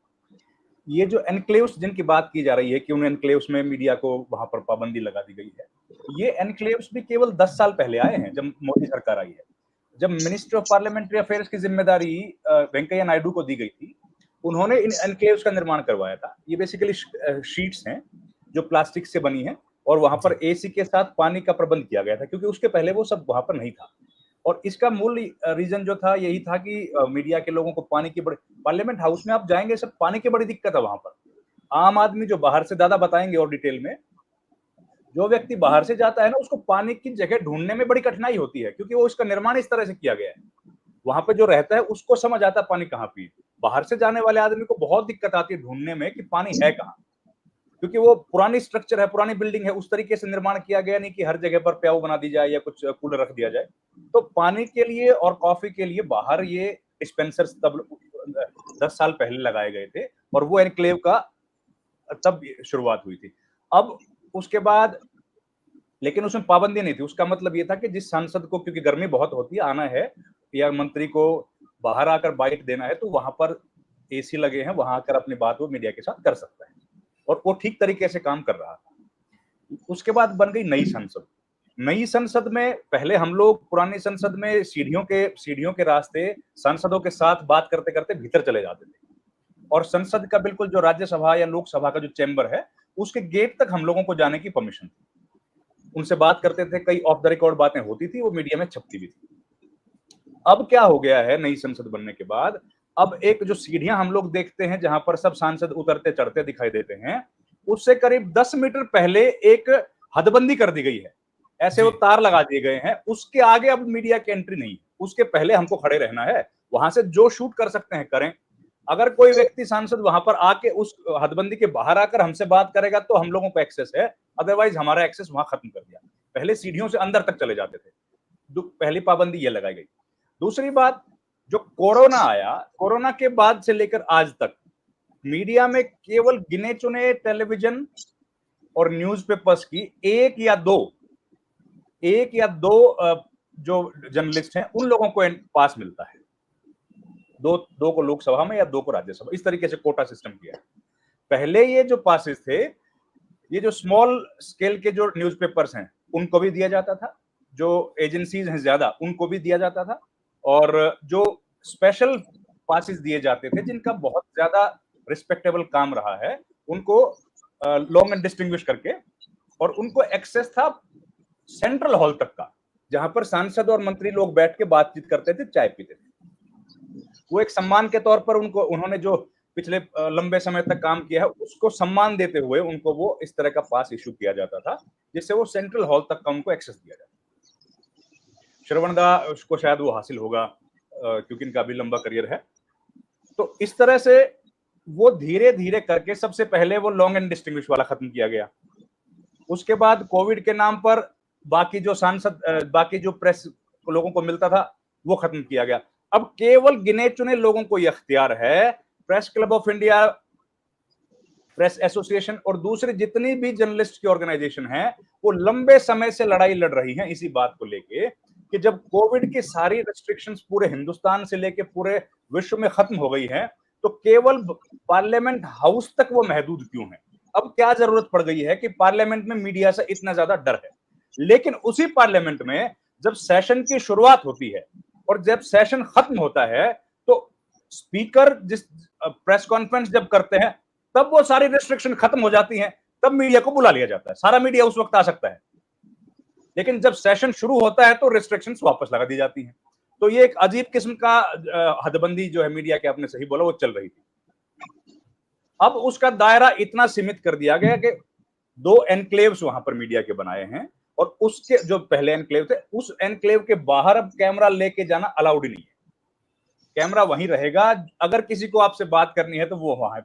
ये जो एनक्लेव्स जिनकी बात की जा रही है कि उन एनक्लेव्स में मीडिया को वहां पर पाबंदी लगा दी गई है, ये एनक्लेव्स भी केवल 10 साल पहले आए हैं, जब मोदी सरकार आई है। जब मिनिस्ट्री ऑफ पार्लियामेंट्री अफेयर्स की जिम्मेदारी वेंकैया नायडू को दी गई थी, उन्होंने इन एनक्लेव्स का निर्माण करवाया था। ये बेसिकली शीट्स हैं जो प्लास्टिक से बनी हैं, और वहां पर एसी के साथ पानी का प्रबंध किया गया था, क्योंकि उसके पहले वो सब वहां पर नहीं था। और इसका मूल रीजन जो था यही था कि मीडिया के लोगों को पानी की बड़ी, पार्लियामेंट हाउस में आप जाएंगे सब पानी की बड़ी दिक्कत है वहां पर। आम आदमी जो बाहर से, दादा बताएंगे और डिटेल में, जो व्यक्ति बाहर से जाता है ना, उसको पानी की जगह ढूंढने में बड़ी कठिनाई होती है, क्योंकि वो इसका निर्माण इस तरह से किया गया है। वहां पे जो रहता है उसको समझ आता है पानी कहाँ पे। बाहर से जाने वाले आदमी को बहुत दिक्कत आती है ढूंढने में कि पानी है कहाँ, क्योंकि वो पुरानी स्ट्रक्चर है, पुरानी बिल्डिंग है, उस तरीके से निर्माण किया गया नहीं कि हर जगह पर प्याऊ बना दी जाए या कुछ कूलर रख दिया जाए। तो पानी के लिए और कॉफी के लिए बाहर ये डिस्पेंसर्स तब 10 साल पहले लगाए गए थे, और वो एनक्लेव का तब शुरुआत हुई थी। अब उसके बाद, लेकिन उसमें पाबंदी नहीं थी। उसका मतलब ये था कि जिस सांसद को, क्योंकि गर्मी बहुत होती है, आना है या मंत्री को बाहर आकर बाइट देना है, तो वहां पर एसी लगे हैं, वहां आकर अपनी बात वो मीडिया के साथ कर सकता है, और वो ठीक तरीके से काम कर रहा था। उसके बाद बन गई नई संसद। नई संसद में पहले हम लोग पुरानी संसद में सीढ़ियों के रास्ते सांसदों के साथ बात करते करते भीतर चले जाते थे, और संसद का बिल्कुल जो राज्यसभा या लोकसभा का जो चैम्बर है उसके गेट तक हम लोगों को जाने की परमिशन थी। उनसे बात करते थे, कई ऑफ द रिकॉर्ड बातें होती थी, वो मीडिया में छपती भी थी। अब क्या हो गया है नई संसद बनने के बाद, अब एक जो सीढ़ियां हम लोग देखते हैं जहां पर सब सांसद उतरते चढ़ते दिखाई देते हैं, उससे करीब 10 मीटर पहले एक हदबंदी कर दी गई है। ऐसे वो तार लगा दिए गए हैं, उसके आगे अब मीडिया की एंट्री नहीं, उसके पहले हमको खड़े रहना है। वहां से जो शूट कर सकते हैं करें। अगर कोई व्यक्ति सांसद वहां पर आके उस हदबंदी के बाहर आकर हमसे बात करेगा तो हम लोगों को एक्सेस है, अदरवाइज हमारा एक्सेस वहां खत्म कर दिया। पहले सीढ़ियों से अंदर तक चले जाते थे। पहली पाबंदी ये लगाई गई। दूसरी बात, जो कोरोना आया, कोरोना के बाद से लेकर आज तक मीडिया में केवल गिने चुने टेलीविजन और न्यूज़पेपर्स की एक या दो जो जर्नलिस्ट हैं उन लोगों को पास मिलता है। दो को लोकसभा में या 2 को राज्यसभा, इस तरीके से कोटा सिस्टम किया है। पहले ये जो पासेस थे, ये जो स्मॉल स्केल के जो न्यूज़पेपर्स हैं उनको भी दिया जाता था, जो एजेंसीज हैं ज्यादा उनको भी दिया जाता था, और जो स्पेशल पासेस दिए जाते थे जिनका बहुत ज्यादा रिस्पेक्टेबल काम रहा है उनको लॉन्ग एंड डिस्टिंग्विश करके, और उनको एक्सेस था सेंट्रल हॉल तक का, जहां पर सांसद और मंत्री लोग बैठ के बातचीत करते थे, चाय पीते थे। वो एक सम्मान के तौर पर उन्होंने जो पिछले लंबे समय तक काम किया है उसको सम्मान देते हुए उनको वो इस तरह का पास इशू किया जाता था, जिससे वो सेंट्रल हॉल तक का उनको एक्सेस दिया जाता। श्रवणदा को शायद वो हासिल होगा क्योंकि इनका भी लंबा करियर है। तो इस तरह से वो धीरे धीरे करके सबसे पहले वो लॉन्ग एंड डिस्टिंग्विश वाला खत्म किया गया। उसके बाद कोविड के नाम पर बाकी जो प्रेस लोगों को मिलता था वो खत्म किया गया। अब केवल गिने चुने लोगों को यह अख्तियार है, press club of India, press association और दूसरी जितनी भी जर्नलिस्ट की ऑर्गेनाइजेशन है, वो लंबे समय से लड़ाई लड़ रही हैं इसी बात को लेके कि जब कोविड की सारी रेस्ट्रिक्शंस पूरे हिंदुस्तान से लेके पूरे विश्व में खत्म हो गई है, तो केवल पार्लियामेंट हाउस तक वो महदूद क्यों है? अब क्या जरूरत पड़ गई है कि पार्लियामेंट में मीडिया से इतना ज्यादा डर है? लेकिन उसी पार्लियामेंट में जब सेशन की शुरुआत होती है और जब सेशन खत्म होता है, तो स्पीकर जिस प्रेस कॉन्फ्रेंस जब करते हैं तब वो सारी रेस्ट्रिक्शन खत्म हो जाती हैं, तब मीडिया को बुला लिया जाता है। सारा मीडिया उस वक्त आ सकता है। लेकिन जब सेशन शुरू होता है तो रिस्ट्रिक्शंस वापस लगा दी जाती हैं। तो ये एक अजीब किस्म का हदबंदी जो है मीडिया के, आपने सही बोला, वो चल रही थी। अब उसका दायरा इतना सीमित कर दिया गया कि 2 एनक्लेव्स वहां पर मीडिया के बनाए हैं, और उसके जो पहले एनक्लेव थे, उस एनक्लेव के बाहर अब कैमरा लेके जाना अलाउड ही नहीं है। कैमरा वहीं रहेगा, अगर किसी को आपसे बात करनी है तो वो वहां है।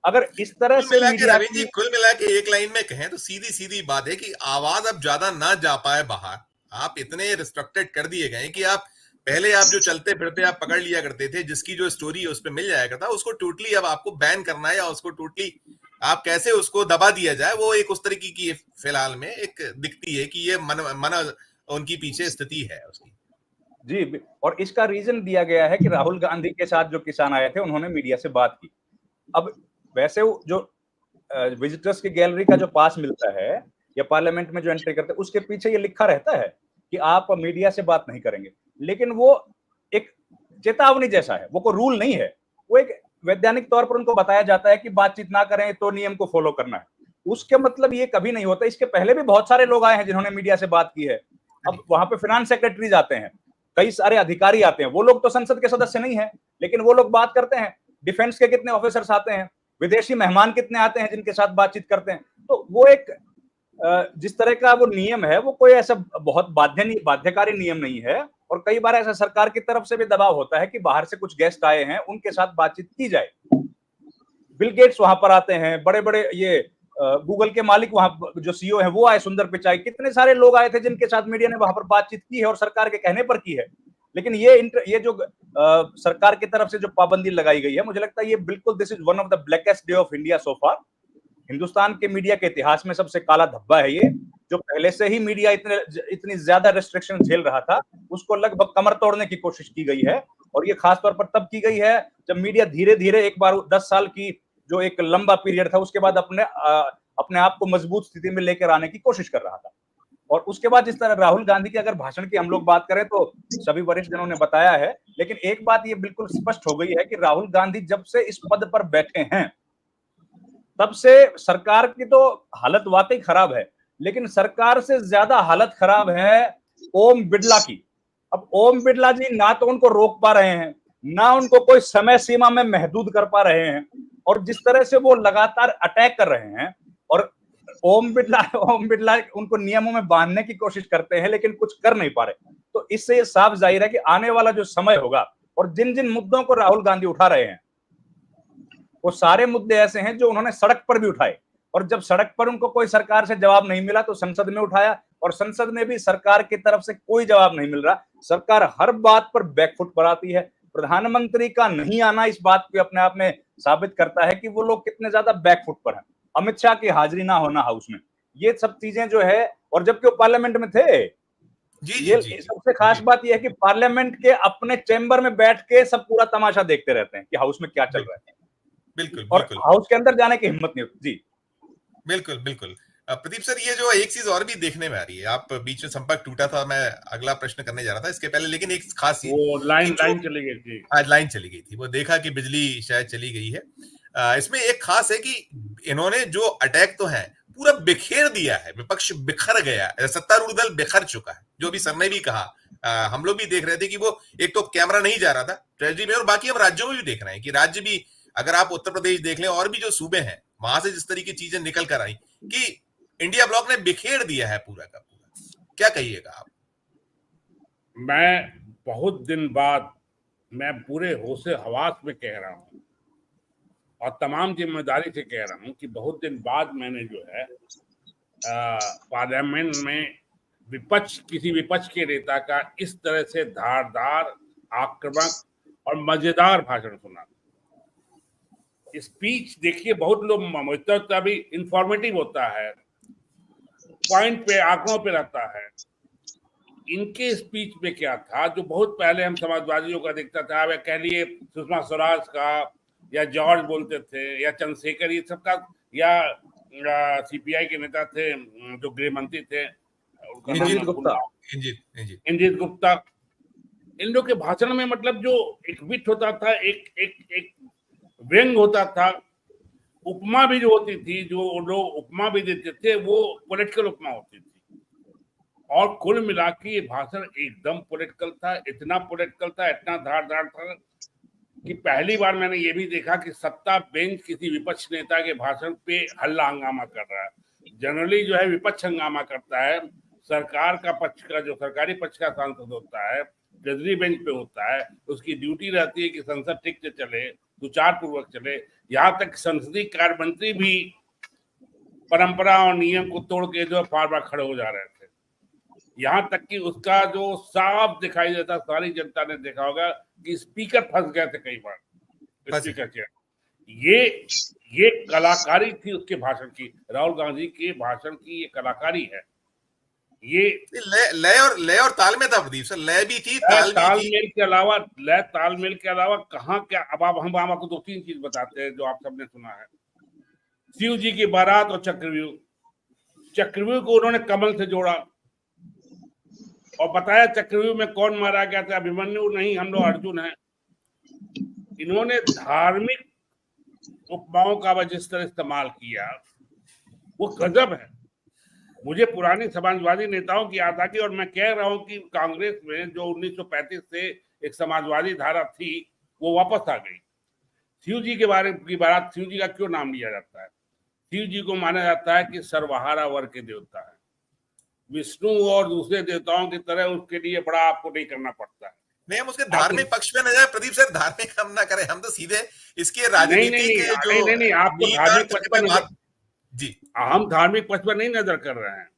अगर इस तरह से मीडिया रवीन जी, कुल मिला के एक लाइन में कहें तो सीधी सीधी बात है कि आवाज अब ज्यादा ना जा पाए बाहर। आप इतने रिस्ट्रिक्टेड कर दिए गए कि आप पहले आप जो चलते फिरते आप पकड़ लिया करते थे, जिसकी जो स्टोरी है उस पर मिल जाया करता, उसको टोटली अब आपको बैन करना है, या उसको टोटली आप कैसे उसको दबा दिया जाए, वो एक उस तरीके की फिलहाल में एक दिखती है कि ये मन उनकी पीछे स्थिति है उसकी। जी, और इसका रीजन दिया गया है कि राहुल गांधी के साथ जो किसान आए थे उन्होंने मीडिया से बात की। अब वैसे जो विजिटर्स की गैलरी का जो पास मिलता है या पार्लियामेंट में जो एंट्री करते हैं, उसके पीछे ये लिखा रहता है कि आप मीडिया से बात नहीं करेंगे, लेकिन वो एक चेतावनी जैसा है, वो कोई रूल नहीं है। वो एक वैज्ञानिक तौर पर उनको बताया जाता है कि बातचीत ना करें तो नियम को फॉलो करना है। उसके मतलब ये कभी नहीं होता। इसके पहले भी बहुत सारे लोग आए हैं जिन्होंने मीडिया से बात की है। अब वहां पे फाइनेंस सेक्रेटरीज आते हैं, कई सारे अधिकारी आते हैं, वो लोग तो संसद के सदस्य नहीं है, लेकिन वो लोग बात करते हैं। डिफेंस के कितने ऑफिसर्स आते हैं, विदेशी मेहमान कितने आते हैं जिनके साथ बातचीत करते हैं। तो वो एक जिस तरह का वो नियम है, वो कोई ऐसा बहुत बाध्यकारी नियम नहीं है। और कई बार ऐसा सरकार की तरफ से भी दबाव होता है कि बाहर से कुछ गेस्ट आए हैं, उनके साथ बातचीत की जाए। बिल गेट्स वहां पर आते हैं, बड़े बड़े ये गूगल के मालिक वहां जो सीईओ है वो आए, सुंदर पिचाई, कितने सारे लोग आए थे जिनके साथ मीडिया ने वहां पर बातचीत की है और सरकार के कहने पर की है। लेकिन ये जो सरकार की तरफ से जो पाबंदी लगाई गई है, मुझे लगता है ये बिल्कुल this is one of the blackest day of India so far. Hindustan के मीडिया के इतिहास में सबसे काला धब्बा है ये, जो पहले से ही मीडिया इतनी ज्यादा रेस्ट्रिक्शन झेल रहा था, उसको लगभग कमर तोड़ने की कोशिश की गई है। और ये खास तौर पर तब की गई है जब मीडिया धीरे धीरे एक बार 10 साल की जो एक लंबा पीरियड था, उसके बाद अपने आप को मजबूत स्थिति में लेकर आने की कोशिश कर रहा था। और उसके बाद जिस तरह राहुल गांधी के अगर भाषण की हम लोग बात करें तो सभी वरिष्ठ जनों ने बताया है, लेकिन एक बात ये बिल्कुल स्पष्ट हो गई है कि राहुल गांधी जब से इस पद पर बैठे हैं तब से सरकार की तो हालत वाकई खराब है, लेकिन सरकार से ज्यादा हालत खराब है ओम बिड़ला की। अब ओम बिड़ला जी ना तो उनको रोक पा रहे हैं, ना उनको कोई समय सीमा में महदूद कर पा रहे हैं, और जिस तरह से वो लगातार अटैक कर रहे हैं, और ओम बिड़ला उनको नियमों में बांधने की कोशिश करते हैं लेकिन कुछ कर नहीं पा रहे। तो इससे ये साफ जाहिर है कि आने वाला जो समय होगा, और जिन जिन मुद्दों को राहुल गांधी उठा रहे हैं, वो सारे मुद्दे ऐसे हैं जो उन्होंने सड़क पर भी उठाए, और जब सड़क पर उनको कोई सरकार से जवाब नहीं मिला तो संसद में उठाया, और संसद में भी सरकार की तरफ से कोई जवाब नहीं मिल रहा। सरकार हर बात पर बैकफुट पर आती है। प्रधानमंत्री का नहीं आना इस बात को अपने आप में साबित करता है कि वो लोग कितने ज्यादा बैकफुट पर हैं। अमित शाह की हाजिरी ना होना हाउस में, ये सब चीजें जो है, और जबकि वो पार्लियामेंट में थे। ये सबसे खास बात यह है कि पार्लियामेंट के अपने चैम्बर में बैठ के सब पूरा तमाशा देखते रहते हैं कि हाउस में क्या चल रहा है। बिल्कुल, और बिल्कुल। हाउस के अंदर जाने की हिम्मत नहीं होती। जी बिल्कुल, बिल्कुल। प्रदीप सर, ये जो एक चीज और भी देखने में आ रही है, आप बीच में संपर्क टूटा था, मैं अगला प्रश्न करने जा रहा था इसके पहले, लेकिन एक खास वो लाइन चली गई थी, आज लाइन चली गई थी, वो देखा कि बिजली शायद चली गई है। इसमें एक खास है कि इन्होंने जो अटैक तो है पूरा बिखेर दिया है, विपक्ष बिखर गया है, सत्तारूढ़ दल बिखर चुका है, जो भी सर ने भी कहा। हम लोग भी देख रहे थे कि वो एक तो कैमरा नहीं जा रहा था ट्रेजरी में, और बाकी हम राज्यों में भी देख रहे हैं कि राज्य भी, अगर आप उत्तर प्रदेश देख लें और भी जो सूबे हैं, वहां से जिस तरीके की चीजें निकल कर आई कि इंडिया ब्लॉक ने बिखेर दिया है पूरा का पूरा। क्या कहिएगा आप? मैं बहुत दिन बाद मैं पूरे होशे हवास में कह रहा हूं और तमाम जिम्मेदारी से कह रहा हूं कि बहुत दिन बाद मैंने जो है पार्लियामेंट में किसी विपक्ष के नेता का इस तरह से धारदार, आक्रामक और मजेदार भाषण सुना। स्पीच देखिए, बहुत लोग अभी इंफॉर्मेटिव होता है, पॉइंट पे, आंकड़ों पे रहता है। इनके स्पीच में क्या था, जो बहुत पहले हम समाजवादियों का देखता था, वह कह लिए सुषमा स्वराज का, या जॉर्ज बोलते थे, या चंद्रशेखर, ये सबका, या सीपीआई के नेता थे जो गृह मंत्री थे, इंजीत गुप्ता। इन लोग के भाषण में मतलब जो एक विट होता था, एक व्यंग होता था, उपमा भी जो होती थी, जो लोग उपमा भी देते थे, वो पॉलिटिकल उपमा होती थी। और कुल मिला के ये भाषण एकदम पॉलिटिकल था, इतना पॉलिटिकल था, इतना धारदार था कि पहली बार मैंने ये भी देखा कि सत्ता बेंच किसी विपक्ष नेता के भाषण पे हल्ला हंगामा कर रहा है। जनरली जो है विपक्ष हंगामा करता है, सरकार का पक्ष का जो सरकारी पक्ष का सांसद होता है, ट्रेजरी बेंच पे होता है, उसकी ड्यूटी रहती है कि संसद ठीक से चले, सुचारू पूर्वक चले। यहाँ तक संसदीय कार्य मंत्री भी परंपरा और नियम को तोड़ के जो बार बार खड़े हो जा रहे थे। यहाँ तक कि उसका जो साफ दिखाई देता, सारी जनता ने देखा होगा कि स्पीकर फंस गए थे कई बार स्पीकर के। ये कलाकारी थी उसके भाषण की, राहुल गांधी के भाषण की ये कलाकारी है। ये लय और ताल में था प्रदीप सर, लय भी थी, तालमेल के अलावा कहाँ क्या। अब हम आपको 2-3 चीज बताते हैं जो आप सबने सुना है। शिव जी की बारात और चक्रव्यूह को उन्होंने कमल से जोड़ा और बताया चक्रव्यूह में कौन मारा गया था, अभिमन्यु नहीं, हम लोग अर्जुन हैं। इन्होंने धार्मिक उपमाओं का जिस तरह इस्तेमाल किया वो गजब है। मुझे पुरानी समाजवादी नेताओं की याद आ गई और मैं कह रहा हूं कि कांग्रेस में जो 1935 से एक समाजवादी धारा थी वो वापस आ गई। शिव जी के बारे की बात, शिव जी का क्यों नाम लिया जाता है? शिव जी को माना जाता है कि सर्वहारा वर्ग के देवता है। विष्णु और दूसरे देवताओं की तरह उसके लिए बड़ा आपको नहीं करना पड़ता है। नहीं, हम उसके धार्मिक पक्ष में न जाए प्रदीप सर, धार्मिक हम ना करें, हम तो सीधे इसके राजनीति के जो नहीं आपको धार्मिक पक्ष पर जी, हम धार्मिक पक्ष पर नहीं नजर कर रहे हैं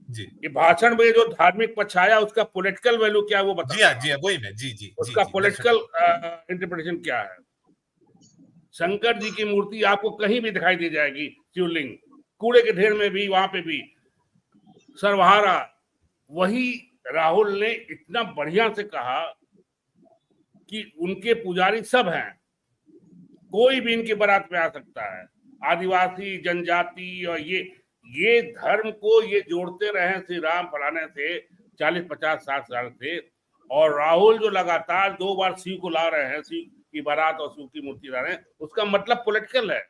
जी। ये भाषण में जो धार्मिक पक्ष आया उसका पॉलिटिकल वैल्यू क्या है वो बताइए। जी हाँ, वही मैं जी उसका पॉलिटिकल इंटरप्रिटेशन क्या है? शंकर जी की मूर्ति आपको कहीं भी दिखाई दे जाएगी, शिवलिंग, कूड़े के ढेर में भी, वहां पे भी सर्वहारा। वही राहुल ने इतना बढ़िया से कहा कि उनके पुजारी सब हैं, कोई भी इनके बारात में आ सकता है। आदिवासी, जनजाति और ये धर्म को ये जोड़ते रहे श्री राम फलाने से 40, 50, 60 साल से। और राहुल जो लगातार 2 बार शिव को ला रहे हैं, शिव की बारात और शिव की मूर्ति ला रहे हैं, उसका मतलब पॉलिटिकल है।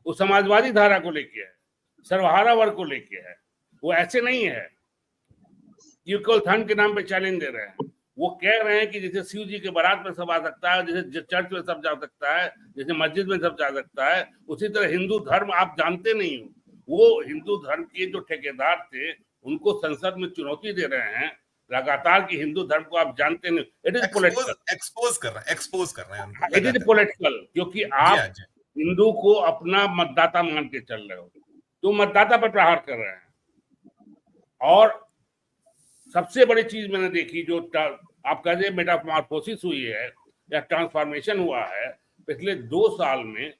वो समाजवादी धारा को लेके है, सर्वहारा वर्ग को लेके है। वो ऐसे नहीं है कि केवल धर्म के नाम पे चैलेंज दे रहे हैं। वो कह रहे हैं कि जैसे शिव जी के बारात में सब आ सकता है, जैसे चर्च में सब जा सकता है, जैसे मस्जिद में सब जा सकता है, उसी तरह हिंदू धर्म आप जानते नहीं हो। वो हिंदू धर्म के जो ठेकेदार थे उनको संसद में चुनौती दे रहे हैं लगातार कि हिंदू धर्म को आप जानते नहीं। इट इज पॉलिटिकल, एक्सपोज कर रहे हैं। इट इज पॉलिटिकल, क्योंकि आप हिंदू को अपना मतदाता मान के चल रहे हो, तो मतदाता पर प्रहार कर रहे हैं। और सबसे बड़ी चीज मैंने देखी जो आप कह रहे मेटामॉर्फोसिस हुई है या ट्रांसफॉर्मेशन हुआ है पिछले 2 साल में,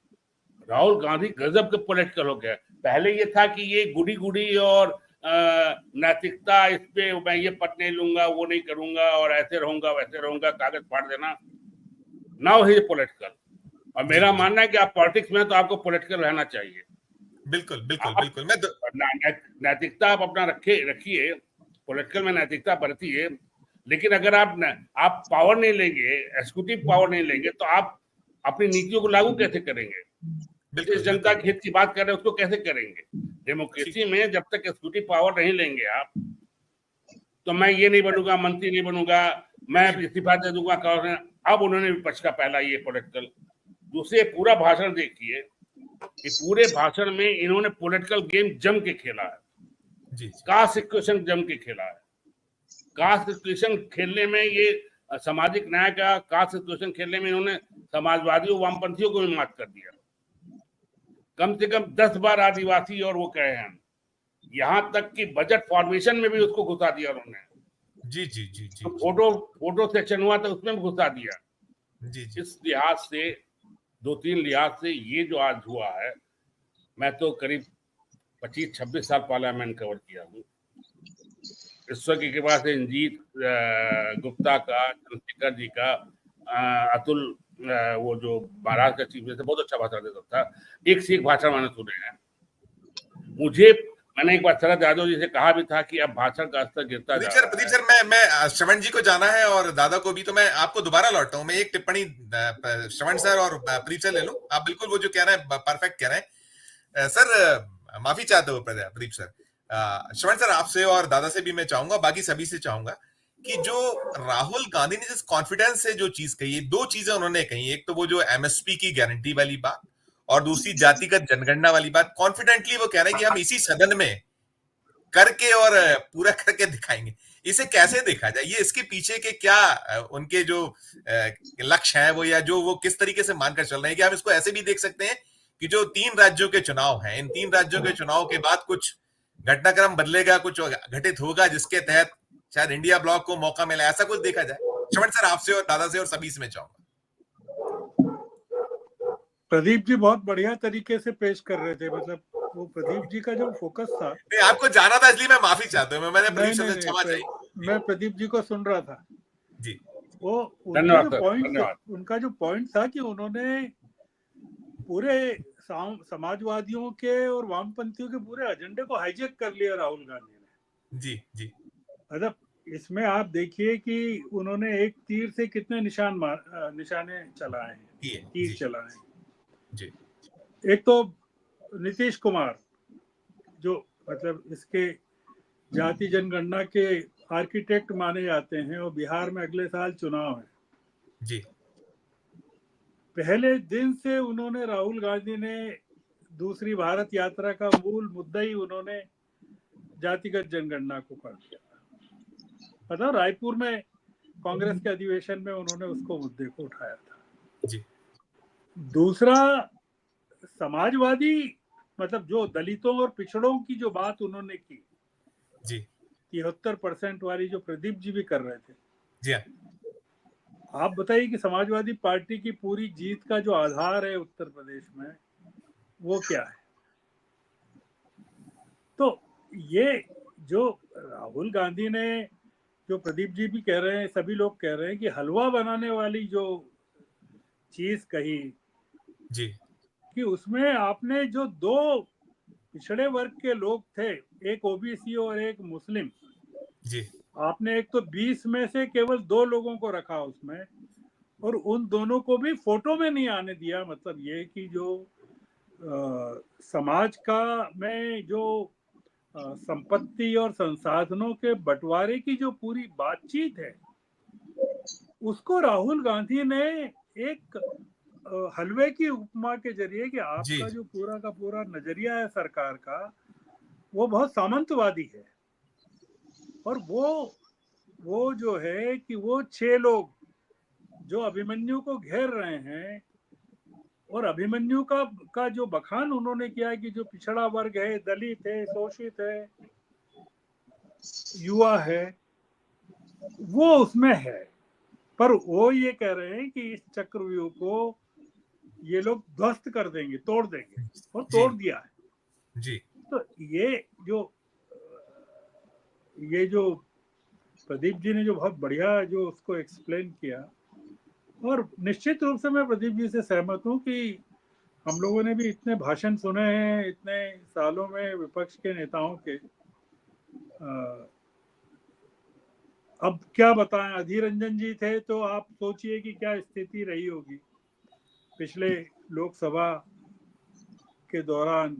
राहुल गांधी गजब के पॉलिटिकल हो गया। पहले ये था कि ये गुड़ी और नैतिकता, इस पे मैं ये पद नहीं लूंगा, वो नहीं करूंगा और ऐसे रहूंगा वैसे रहूंगा, कागज फाड़ देना। Now he political. और मेरा मानना है कि आप पॉलिटिक्स में तो आपको पॉलिटिकल रहना चाहिए। बिल्कुल। मैं नैतिकता आप अपना रखिए, पॉलिटिकल में नैतिकता बरतिए, लेकिन अगर आप पावर नहीं लेंगे, एग्जीक्यूटिव पावर नहीं लेंगे, तो आप अपनी नीतियों को लागू कैसे करेंगे? जिस जनता के हित की बात कर रहे हैं उसको कैसे करेंगे? डेमोक्रेसी में जब तक एग्जीक्यूटिव पावर नहीं लेंगे आप, तो मैं ये नहीं बनूंगा, मंत्री नहीं बनूंगा, मैं इस्तीफा दे दूंगा। अब उन्होंने विपक्ष का पहला ये पॉलिटिकल। दूसरे पूरा भाषण देखिए, पूरे भाषण में इन्होंने पॉलिटिकल गेम जम के खेला है, कास्ट इक्वेशन जम के खेला है। कास्ट इक्वेशन खेलने में ये सामाजिक न्याय का कास्ट इक्वेशन खेलने में इन्होंने समाजवादियों, वामपंथियों को भी मात कर दिया। कम से कम 10 बार आदिवासी और वो कहे हैं, यहां तक कि बजट फॉर्मेशन में भी उसको घुसा दिया उन्होंने। जी। फोटो सेक्शन हुआ था उसमें भी घुसा दिया। इस लिहाज से 2-3 लिहाज से ये जो आज हुआ है, मैं तो करीब 25-26 साल पार्लियामेंट कवर किया हूँ। ईश्वर की कृपा से रंजीत गुप्ता का, चंद्रशेखर जी का, अतुल वो जो महाराष्ट्र का चीफ मिनिस्टर, बहुत अच्छा भाषण देता था। एक से एक भाषण मैंने सुने हैं। मैंने एक बार शरद यादव जी से कहा भी था कि अब भाषण का स्तर गिरता जा रहा है। प्रदीप सर, मैं श्रवण जी को जाना है और दादा को भी, तो मैं आपको दोबारा लौटता हूँ। मैं एक टिप्पणी श्रवण सर और प्रदीप सर ले लूं। आप बिल्कुल वो जो कह रहे हैं परफेक्ट कह रहे हैं। सर माफी चाहते हो प्रदीप सर, श्रवण सर, आपसे और दादा से भी मैं चाहूंगा, बाकी सभी से चाहूंगा कि जो राहुल गांधी ने जिस कॉन्फिडेंस से जो चीज कही, दो चीजें उन्होंने कही, एक तो वो जो एमएसपी की गारंटी वाली बात, और दूसरी जातिगत जनगणना वाली बात। कॉन्फिडेंटली वो कह रहे हैं कि हम इसी सदन में करके और पूरा करके दिखाएंगे। इसे कैसे देखा जाए? ये इसके पीछे के क्या उनके जो लक्ष्य है वो, या जो वो किस तरीके से मानकर चल रहे हैं? कि हम इसको ऐसे भी देख सकते हैं कि जो 3 राज्यों के चुनाव हैं, इन 3 राज्यों के चुनाव के बाद कुछ घटनाक्रम बदलेगा, कुछ घटित होगा जिसके तहत शायद इंडिया ब्लॉक को मौका मिला, ऐसा कुछ देखा जाए? श्रवण सर, आपसे और दादा से और सभी से मैं चाहूंगा। प्रदीप जी बहुत बढ़िया तरीके से पेश कर रहे थे। मतलब वो प्रदीप जी का जो फोकस था, नहीं, आपको जाना था इसलिए मैं माफी चाहता हूँ, मैंने प्रदीप सर से क्षमा चाहिए। मैं प्रदीप जी को सुन रहा था जी, वो उनका जो पॉइंट था कि उन्होंने पूरे समाजवादियों के और वामपंथियों के पूरे एजेंडे को हाईजैक कर लिया राहुल गांधी ने। जी, जी। मतलब इसमें आप देखिए कि उन्होंने एक तीर से कितने निशाने चलाए हैं, तीर चलाए हैं। जी। एक तो नीतीश कुमार, जो मतलब इसके जाति जनगणना के आर्किटेक्ट माने जाते हैं, और बिहार में अगले साल चुनाव है। जी। पहले दिन से उन्होंने, राहुल गांधी ने दूसरी भारत यात्रा का मूल मुद्दा ही उन्होंने जातिगत जनगणना को कर दिया। मतलब रायपुर में कांग्रेस के अधिवेशन में उन्होंने उसको मुद्दे को उठाया था। जी। दूसरा, समाजवादी, मतलब जो दलितों और पिछड़ों की जो बात उन्होंने की, जी। 73% वाली, जो प्रदीप जी भी कर रहे थे। जी हाँ। आप बताइए कि समाजवादी पार्टी की पूरी जीत का जो आधार है उत्तर प्रदेश में, वो क्या है? तो ये जो राहुल गांधी ने, जो प्रदीप जी भी कह रहे हैं, सभी लोग कह रहे हैं कि हलवा बनाने वाली जो चीज कही, जी। कि उसमें आपने जो 2 पिछड़े वर्ग के लोग थे, एक ओबीसी और एक मुस्लिम, जी। आपने एक तो 20 में से केवल 2 लोगों को रखा उसमें, और उन दोनों को भी फोटो में नहीं आने दिया। मतलब ये कि जो समाज का में जो संपत्ति और संसाधनों के बंटवारे की जो पूरी बातचीत है, उसको राहुल गांधी ने एक हलवे की उपमा के जरिए, कि आपका जो पूरा का पूरा नजरिया है सरकार का, वो बहुत सामंतवादी है। और वो जो है कि वो 6 लोग जो अभिमन्यु को घेर रहे हैं, और अभिमन्यु का जो बखान उन्होंने किया कि जो पिछड़ा वर्ग है, दलित है, शोषित है, युवा है, वो उसमें है। पर वो ये कह रहे हैं कि इस चक्रव्यूह को ये लोग ध्वस्त कर देंगे, तोड़ देंगे, और तोड़ दिया है। जी। तो ये जो प्रदीप जी ने जो बहुत बढ़िया जो उसको एक्सप्लेन किया, और निश्चित रूप से मैं प्रदीप जी से सहमत हूँ कि हम लोगों ने भी इतने भाषण सुने हैं इतने सालों में विपक्ष के नेताओं के। अब क्या बताएं, अधीर रंजन जी थे तो आप सोचिए कि क्या स्थिति रही होगी पिछले लोकसभा के दौरान।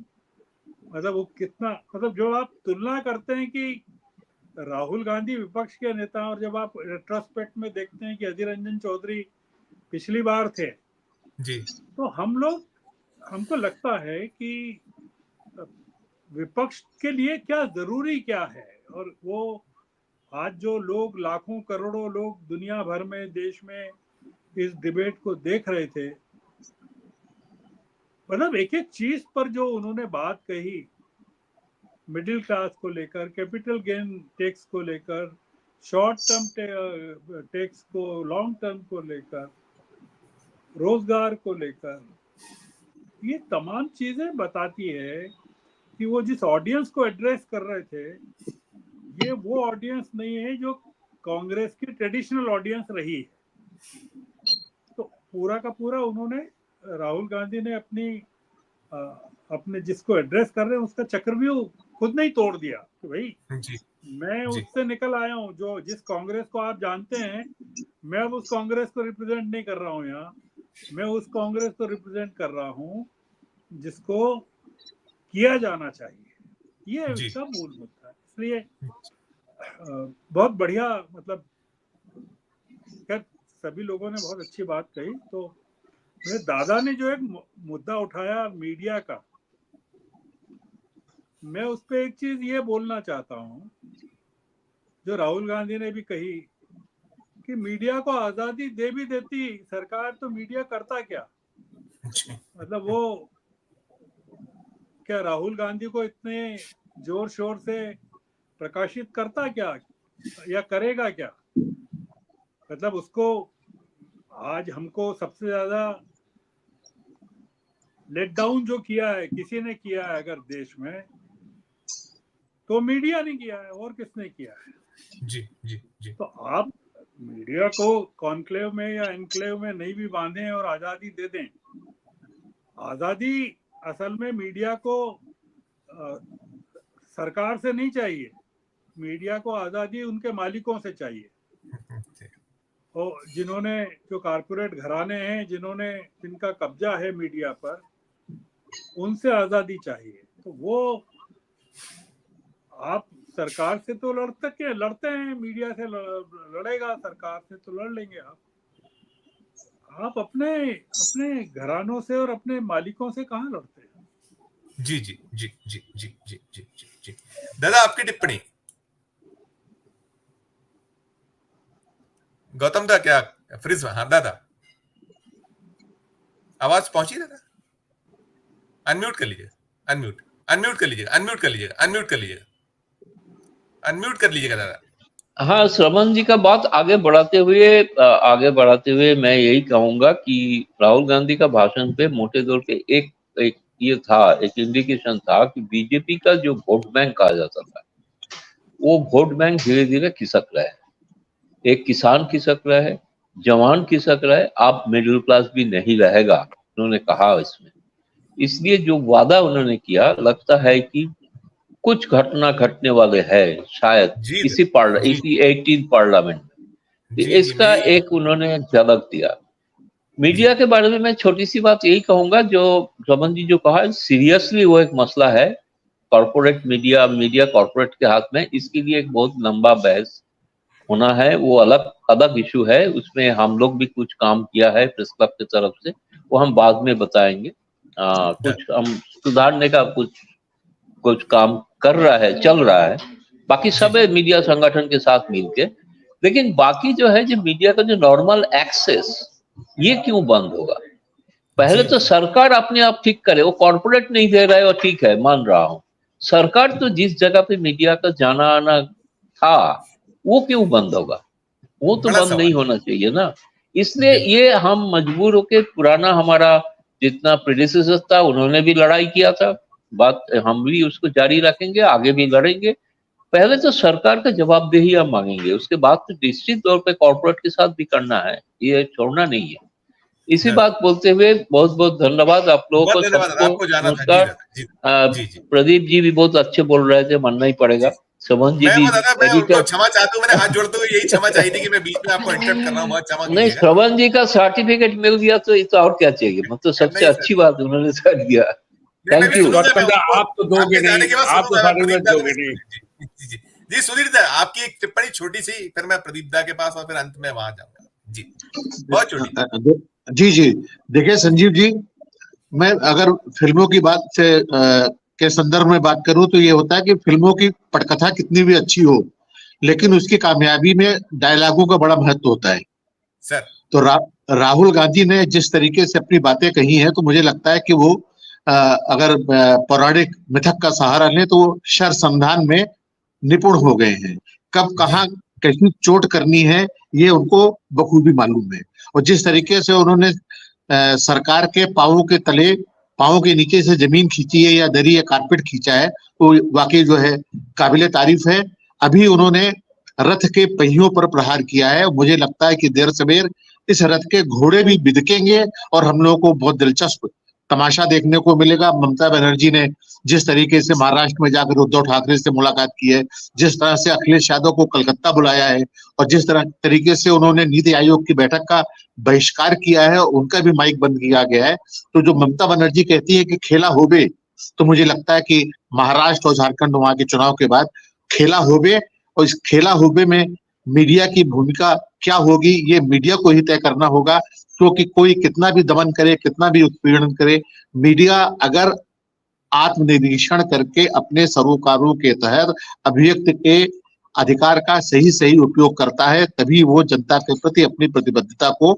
मतलब वो कितना, मतलब जो आप तुलना करते हैं कि राहुल गांधी विपक्ष के नेता, और जब आप रेट्रोस्पेक्ट में देखते हैं कि अधीर रंजन चौधरी पिछली बार थे, जी। तो हमको लगता है कि विपक्ष के लिए क्या जरूरी क्या है। और वो आज जो लोग, लाखों करोड़ों लोग दुनिया भर में, देश में इस डिबेट को देख रहे थे, मतलब एक एक चीज पर जो उन्होंने बात कही, मिडिल क्लास को लेकर, कैपिटल गेन टैक्स को लेकर, शॉर्ट टर्म टैक्स को, लॉन्ग टर्म को लेकर, रोजगार को लेकर, ये तमाम चीजें बताती है कि वो जिस ऑडियंस को एड्रेस कर रहे थे, ये वो ऑडियंस नहीं है जो कांग्रेस की ट्रेडिशनल ऑडियंस रही है। तो पूरा का पूरा उन्होंने, राहुल गांधी ने अपने जिसको एड्रेस कर रहे हैं उसका चक्रव्यूह खुद नहीं तोड़ दिया कि भाई मैं उससे निकल आया हूँ, जो जिस कांग्रेस को आप जानते हैं, मैं अब उस कांग्रेस को रिप्रेजेंट नहीं कर रहा हूँ यहाँ, मैं उस कांग्रेस को रिप्रेजेंट कर रहा हूँ जिसको किया जाना चाहिए। ये जी। उसका मूल मुद्दा है। इसलिए बहुत बढ़िया, मतलब खैर सभी लोगों ने बहुत अच्छी बात कही। तो मेरे दादा ने जो एक मुद्दा उठाया मीडिया का, मैं उस पर एक चीज ये बोलना चाहता हूँ जो राहुल गांधी ने भी कही कि मीडिया को आजादी दे भी देती सरकार तो मीडिया करता क्या। जी। मतलब वो क्या राहुल गांधी को इतने जोर शोर से प्रकाशित करता क्या या करेगा क्या। मतलब उसको आज हमको सबसे ज्यादा लेट डाउन जो किया है, किसी ने किया है अगर देश में, तो मीडिया ने किया है। और किसने किया है। जी जी जी तो आप मीडिया को कॉन्क्लेव में या एनक्लेव में नहीं भी बांधें और आजादी दे दें। आजादी असल में मीडिया को सरकार से नहीं चाहिए, मीडिया को आजादी उनके मालिकों से चाहिए। और जिन्होंने, जो कारपोरेट घराने हैं, जिनका कब्जा है मीडिया पर, उनसे आजादी चाहिए। तो वो आप सरकार से तो लड़ते हैं, मीडिया से लड़ेगा, सरकार से तो लड़ लेंगे आप अपने घरानों से और अपने मालिकों से कहाँ लड़ते हैं। जी जी जी जी जी जी जी जी जी दादा, आपकी टिप्पणी। गौतम दा क्या फ्रिज में? हाँ दादा, आवाज पहुंची दादा? अनम्यूट कर लीजिए, अनम्यूट कर लीजिएगा, अनम्यूट कर लीजिएगा, अनम्यूट कर लीजिएगा, अनम्यूट कर लीजिएगा दादा। हाँ, श्रवण जी का बात आगे बढ़ाते हुए मैं यही कहूंगा कि राहुल गांधी का भाषण पे मोटे तौर पे एक ये था, एक इंडिकेशन था कि बीजेपी का जो वोट बैंक कहा जाता था, वो वोट बैंक धीरे धीरे खिसक रहा है। एक किसान खिसक रहा है, जवान खिसक रहा है, आप मिडिल क्लास भी नहीं रहेगा, उन्होंने कहा इसमें। इसलिए जो वादा उन्होंने किया, लगता है कि कुछ घटना घटने वाले है शायद जी इसी 18 पार्लियामेंट में। जी जी इसका एक उन्होंने झलक दिया। मीडिया के बारे में मैं छोटी सी बात यही कहूंगा, जो रमन जी जो कहा, सीरियसली वो एक मसला है। कॉर्पोरेट मीडिया कॉर्पोरेट के हाथ में, इसके लिए एक बहुत लंबा बहस होना है, वो अलग इशू है। उसमें हम लोग भी कुछ काम किया है प्रेस क्लब की तरफ से, वो हम बाद में बताएंगे। कुछ हम सुधारने का कुछ काम कर रहा है, चल रहा है, बाकी सब मीडिया संगठन के साथ मिलके। लेकिन बाकी जो है, जो मीडिया का जो नॉर्मल एक्सेस, ये क्यों बंद होगा? पहले तो सरकार अपने आप ठीक करे, वो कॉर्पोरेट नहीं दे रहा है, और ठीक है, मान रहा हूं। सरकार तो जिस जगह पे मीडिया का जाना आना था, वो क्यों बंद होगा? वो तो बड़ा बंद सवाल नहीं होना चाहिए ना। इसलिए ये हम मजबूर होके, पुराना हमारा जितना प्रेडिसेसर था, उन्होंने भी लड़ाई किया था, बात हम भी उसको जारी रखेंगे, आगे भी लड़ेंगे। पहले तो सरकार का जवाबदेही हम मांगेंगे, उसके बाद तो निश्चित तौर पे कॉर्पोरेट के साथ भी करना है, ये छोड़ना नहीं है। इसी बात बोलते हुए बहुत बहुत धन्यवाद आप लोगों को, सबको नमस्कार। प्रदीप जी भी बहुत अच्छे बोल रहे थे, मानना ही पड़ेगा। समन जी भी एडिटर, क्षमा चाहता हूं, मैंने हाथ जोड़ते हुए यही क्षमा चाही थी कि मैं बीच में आपको इंटरप्ट कर रहा हूं, बहुत क्षमा कीजिएगा। नहीं, श्रवण जी का सर्टिफिकेट मिल गया तो ये तो और क्या चाहिए, मतलब सबसे अच्छी बात उन्होंने कर दिया। Thank you. आप तो दोगे नहीं, आप तो सर्टिफिकेट दोगे नहीं। जी सुधीर दा, आपकी एक टिप्पणी छोटी सी, फिर मैं प्रदीप दा के पास और फिर अंत में वहां जाऊंगा। जी बहुत छोटी। जी देखिए संजीव जी, मैं अगर फिल्मों की बात से के संदर्भ में बात करूं तो ये होता है कि फिल्मों की पटकथा कितनी भी अच्छी हो, लेकिन उसकी कामयाबी में डायलॉगों का बड़ा महत्व होता है सर। तो राहुल गांधी ने जिस तरीके से अपनी बातें कही हैं, तो मुझे लगता है कि वो अगर पौराणिक मिथक का सहारा लें तो वो शर संधान में निपुण हो गए हैं। कब कहाँ कैसी चोट करनी है, ये उनको बखूबी मालूम है। और जिस तरीके से उन्होंने सरकार के पांवों के तले, पांवों के नीचे से जमीन खींची है, या दरी या कारपेट खींचा है, तो वाकई जो है काबिले तारीफ है। अभी उन्होंने रथ के पहियों पर प्रहार किया है। मुझे लगता है कि देर सवेर इस रथ के घोड़े भी बिदकेंगे और हम लोगों को बहुत दिलचस्प तमाशा देखने को मिलेगा। ममता बनर्जी ने जिस तरीके से महाराष्ट्र में जाकर उद्धव ठाकरे से मुलाकात की है, जिस तरह से अखिलेश यादव को कलकत्ता बुलाया है, और जिस तरीके से उन्होंने नीति आयोग की बैठक का बहिष्कार किया है, उनका भी माइक बंद किया गया है। तो जो ममता बनर्जी कहती है कि खेला होबे, तो मुझे लगता है कि महाराष्ट्र और झारखंड वहां के चुनाव के बाद खेला होबे, और इस खेला होबे में मीडिया की भूमिका क्या होगी ये मीडिया को ही तय करना होगा, क्योंकि कोई कितना भी दमन करे, कितना भी उत्पीड़न करे, मीडिया अगर आत्मनिरीक्षण करके अपने सरोकारों के तहत अभिव्यक्ति के अधिकार का सही सही उपयोग करता है, तभी वो जनता के प्रति अपनी प्रतिबद्धता को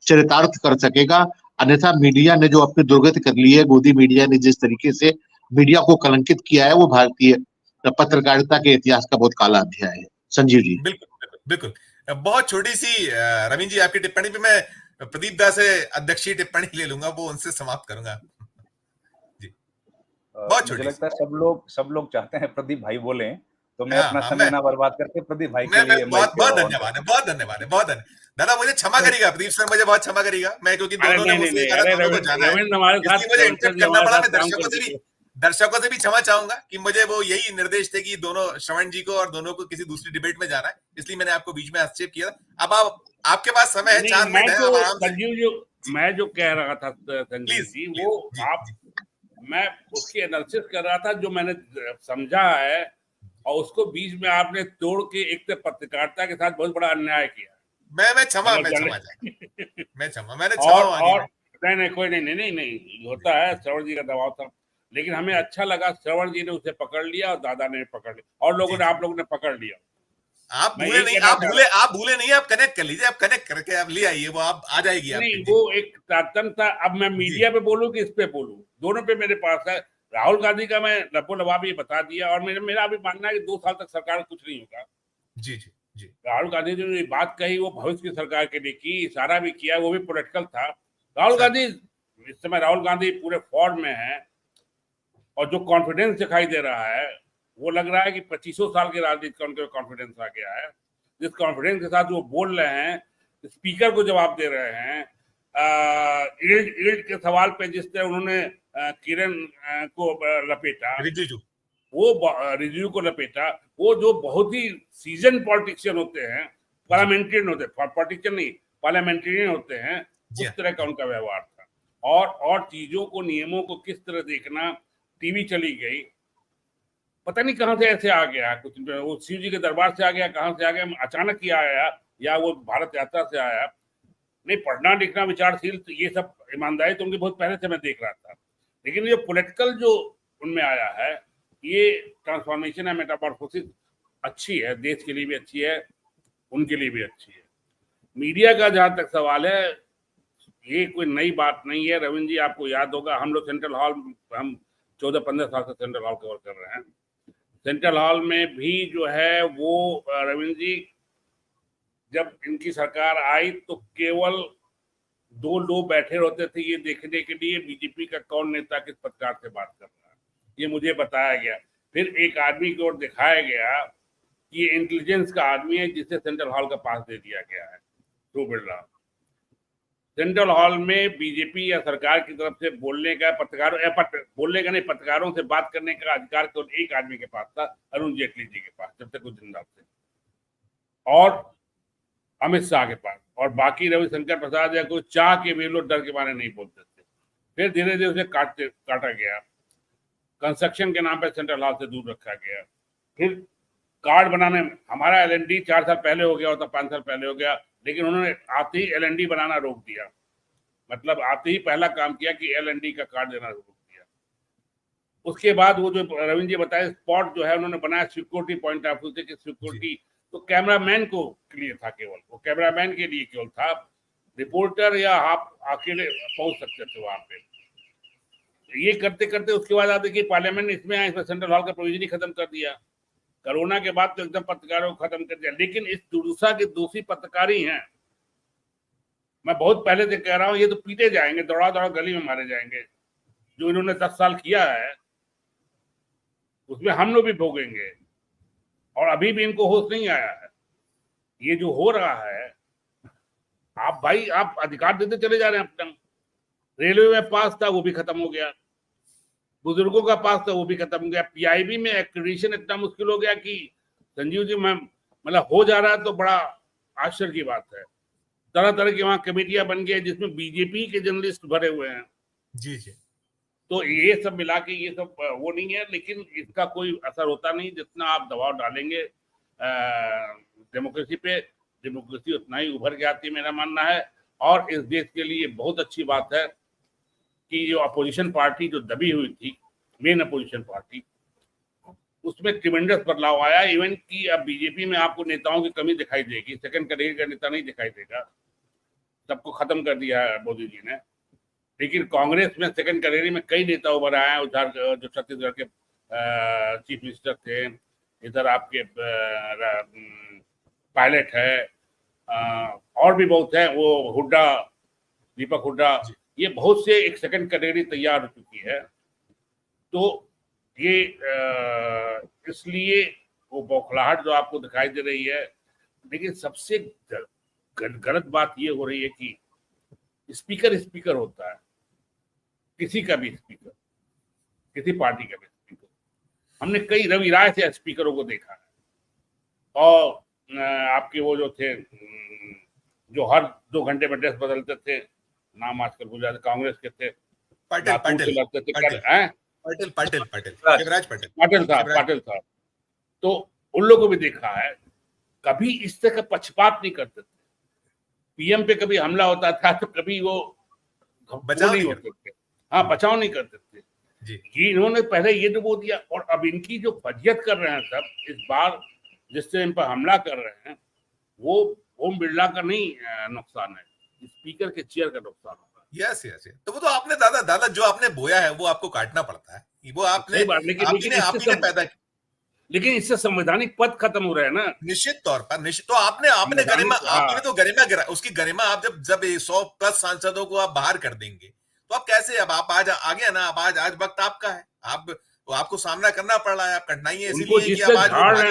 चरितार्थ कर सकेगा। अन्यथा मीडिया ने जो अपनी दुर्गति कर ली है, मोदी मीडिया ने जिस तरीके से मीडिया को कलंकित किया है, वो भारतीय पत्रकारिता के इतिहास का बहुत काला अध्याय है। संजीव जी। बिल्कुल बिल्कुल बिल्कुल। बहुत छोटी सी रवीन जी आपकी टिप्पणी पे मैं प्रदीप दा से अध्यक्षीय टिप्पणी ले लूंगा, वो उनसे समाप्त करूंगा जी। बहुत मुझे छोटी लगता है सब लोग चाहते हैं प्रदीप भाई बोले, तो मैं हाँ, अपना हाँ, समय ना बर्बाद करके प्रदीप भाई के लिए बहुत बहुत धन्यवाद है, बहुत धन्यवाद है, बहुत धन्यवाद। दादा मुझे क्षमा करिएगा, प्रदीप सर मुझे बहुत क्षमा करिएगा, मैं क्योंकि अरे दोनों ने नहीं नहीं मुझसे नहीं, कहा अरे दोनों को जाना है, रविंद्र हमारे साथ, इसलिए मुझे इंटरप्ट करना हमारे पड़ा। साथ मैं काम करके दर्शकों से भी क्षमा चाहूंगा कि मुझे वो यही निर्देश थे कि दोनों श्रवण जी को और दोनों को किसी दूसरी डिबेट में जाना है, इसलिए मैंने आपको बीच में हस्तक्षेप किया। अब आपके पास समय है, 4 मिनट है, अब आराम से। संजीव जी, मैं जो कह रहा था संजीव जी, वो आप, मैं उसकी एनालिसिस कर रहा था जो मैंने समझा है, और उसको बीच में आपने तोड़ के एक तो पत्रकारिता के साथ बहुत बड़ा अन्याय किया। मैं क्षमा मैंने क्षमा मांगी। नहीं कोई नहीं होता है, श्रवण जी का दबाव था, लेकिन हमें अच्छा लगा श्रवण जी ने उसे पकड़ लिया और दादा ने पकड़ लिया, और लोगों ने, आप लोगों ने पकड़ लिया। आप भूले नहीं, आप कनेक्ट कर लीजिए, आप कनेक्ट करके आप ले आइए, वो आप आ जाएगी। नहीं, वो एक तारतम्य था। अब मैं मीडिया पे बोलूं कि इस पे बोलूं, दोनों पे मेरे पास है। राहुल गांधी का मैं लबो-लबाब ये बता दिया, और मेरा अभी मानना है कि 2 साल तक सरकार कुछ नहीं होगा। जी जी जी। राहुल गांधी ने जो ये बात कही वो भविष्य की सरकार के लिए की, इशारा भी किया, वो भी पॉलिटिकल था। राहुल गांधी, इस समय राहुल गांधी पूरे फॉर्म में है, और जो कॉन्फिडेंस दिखाई दे रहा है, वो लग रहा है कि 25 साल की राजनीति का उनके कॉन्फिडेंस आ गया है। जिस कॉन्फिडेंस के साथ वो बोल रहे हैं, स्पीकर को जवाब दे रहे हैं, ईल्ड के सवाल पे जिस तरह उन्होंने किरण को लपेटा, रिजिजू को लपेटा, वो जो बहुत ही सीजन पॉलिटिशियन होते हैं, पार्लियामेंट्रियन होते हैं, पॉलिटिशियन नहीं, पार्लियामेंट्रियन होते हैं, उस तरह का उनका व्यवहार था। और चीजों को, नियमों को किस तरह देखना, टीवी चली गई, पता नहीं कहां से ऐसे आ गया कुछ, वो शिव जी के दरबार से आ गया, कहां से आ गया, अचानक ही आया, या वो भारत यात्रा से आया। नहीं, पढ़ना लिखना, विचारशील, ये सब ईमानदारी तो उनकी बहुत पहले से मैं देख रहा था, लेकिन ये पॉलिटिकल जो उनमें आया है, ये ट्रांसफॉर्मेशन है, मेटामॉर्फोसिस अच्छी है, देश के लिए भी अच्छी है, उनके लिए भी अच्छी है। मीडिया का जहां तक सवाल है, ये कोई नई बात नहीं है। रविंद्र जी, आपको याद होगा, हम लोग सेंट्रल हॉल, हम 14-15 साल से सेंट्रल हॉल कवर कर रहे हैं। सेंट्रल हॉल में भी जो है वो रविंद्र जी, जब इनकी सरकार आई तो केवल 2 लोग बैठे होते थे ये देखने के लिए बीजेपी का कौन नेता किस पत्रकार से बात कर रहा है, ये मुझे बताया गया। फिर एक आदमी की ओर दिखाया गया कि ये इंटेलिजेंस का आदमी है, जिसे सेंट्रल हॉल का पास दे दिया गया है, तो बिरला। सेंट्रल हॉल में बीजेपी या सरकार की तरफ से बोलने का, बोलने का नहीं, पत्रकारों से बात करने का अधिकार केवल एक आदमी के पास था, अरुण जेटली जी के पास, जब तक वो जिंदा थे, और अमित शाह के पास, और बाकी रविशंकर प्रसाद या कोई चाह के भी लोग डर के मारे नहीं बोलते थे। फिर धीरे धीरे उसे काटा गया, कंस्ट्रक्शन के नाम पर सेंट्रल हॉल से दूर रखा गया। फिर कार्ड बनाने में हमारा LND 4 साल पहले हो गया होता, 5 साल पहले हो गया, लेकिन उन्होंने आते ही LND बनाना रोक दिया, मतलब आते ही पहला काम किया कि LND का कार्ड देना रोक दिया। उसके बाद वो जो रविंद्र जी बताए, स्पॉट जो है उन्होंने बनाया सिक्योरिटी पॉइंट ऑफ व्यू से, कि सिक्योरिटी तो कैमरामैन को लिए था, केवल वो कैमरामैन के लिए केवल था, रिपोर्टर या आप अकेले पहुंच सकते थे वहां पे। ये करते करते उसके बाद आप देखिए पार्लियामेंट इसमें आया, इसमें सेंट्रल हॉल का प्रोविजन ही खत्म कर दिया। कोरोना के बाद तो एकदम पत्रकारों को खत्म कर दिया, लेकिन इस दुर्दशा के दोषी पत्रकार ही हैं। मैं बहुत पहले से कह रहा हूं, ये तो पीटे जाएंगे, दौड़ा दौड़ा गली में मारे जाएंगे। जो इन्होंने 10 साल किया है उसमें हम लोग भी भोगेंगे, और अभी भी इनको होश नहीं आया है। ये जो हो रहा है, आप भाई आप अधिकार देते चले जा रहे हैं अपना। रेलवे में पास था वो भी खत्म हो गया, बुजुर्गों का पास था वो भी खत्म हो गया, PIB में एक्रेडिटेशन इतना मुश्किल हो गया कि संजीव जी, मैं मतलब हो जा रहा है तो बड़ा आश्चर्य की बात है। तरह तरह की वहां कमेटियां बन गई जिसमें बीजेपी के जर्नलिस्ट भरे हुए हैं। जी जी। तो ये सब मिला के ये सब वो नहीं है, लेकिन इसका कोई असर होता नहीं। जितना आप दबाव डालेंगे डेमोक्रेसी पे, डेमोक्रेसी उतना ही उभर के आती है, मेरा मानना है। और इस देश के लिए बहुत अच्छी बात है कि जो अपोजिशन पार्टी जो दबी हुई थी, मेन अपोजिशन पार्टी, उसमें ट्रिमेंडस बदलाव आया। इवन कि अब बीजेपी में आपको नेताओं की कमी दिखाई देगी, सेकंड कैटेगरी का नेता नहीं दिखाई देगा, सबको खत्म कर दिया है मोदी जी ने। लेकिन कांग्रेस में सेकंड कैटेगरी में कई नेता उभर आए हैं, उधर जो छत्तीसगढ़ के चीफ मिनिस्टर थे, इधर आपके पायलट है, और भी बहुत है, वो हुड्डा, दीपक हुड्डा, ये बहुत से एक सेकंड कैटेगरी तैयार हो चुकी है। तो ये इसलिए वो बौखलाहट जो आपको दिखाई दे रही है। लेकिन सबसे गलत बात ये हो रही है कि स्पीकर होता है, किसी का भी स्पीकर, किसी पार्टी का भी स्पीकर। हमने कई रवि राय से स्पीकरों को देखा है, और आपके वो जो थे जो हर 2 घंटे में ड्रेस बदलते थे, नाम आजकल भूल जाते, कांग्रेस के थे, पाटिल साहब। तो उन लोगों को भी देखा है, कभी इस तरह का पक्षपात नहीं करते थे। पीएम पे कभी हमला होता था तो कभी वो बचाव नहीं होते थे, हाँ, बचाव नहीं करते थे जी। इन्होंने पहले ये डुबो दिया, और अब इनकी जो फजियत कर रहे हैं सब इस बार, जिससे इन पर हमला कर रहे हैं, वो ओम बिरला का नहीं नुकसान है, स्पीकर के चेयर का नुकसान होगा। यस। तो वो तो आपने दादा जो आपने बोया है वो आपको काटना पड़ता है, वो आपने पैदा किया। लेकिन इससे संवैधानिक पद खत्म हो रहा है ना, निश्चित तौर पर। निश्चित। तो आपने तो गरिमा गिरा, उसकी गरिमा आप जब 100+ सांसदों को आप बाहर कर देंगे तो आप कैसे, अब आप आज आ गया ना, अब आज वक्त आपका है, आपको सामना करना पड़ रहा है। आप कठिनाइयां इसलिए कि अब आज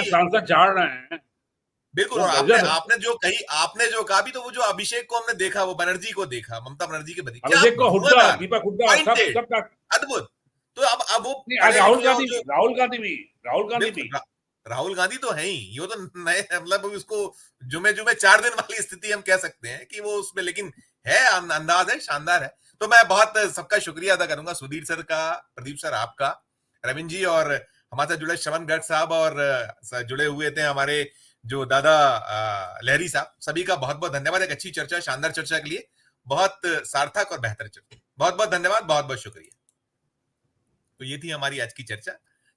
सांसद झाड़ रहे हैं, बिल्कुल। और आपने जो कहा भी, तो वो जो अभिषेक को हमने देखा, वो बनर्जी को देखा, ममता बनर्जी के बदी, दीपक हुड्डा, अद्भुत। तो अब वो राहुल गांधी तो है ही, ये तो नए, मतलब उसको जुमे 4 दिन वाली स्थिति हम कह सकते हैं कि वो उसमें, लेकिन है, अंदाज है, शानदार है। तो मैं बहुत सबका शुक्रिया अदा करूंगा, सुधीर सर का, प्रदीप सर आपका, रविंद्र जी, और हमारे साथ जुड़े श्रवण गर्ग साहब, और जुड़े हुए थे हमारे जो दादा लहरी साहब। सभी का बहुत बहुत धन्यवाद। एक अच्छी चर्चा, शानदार चर्चा के लिए, बहुत सार्थक और बेहतर चर्चा, बहुत बहुत धन्यवाद, बहुत बहुत शुक्रिया। तो ये थी हमारी आज की चर्चा।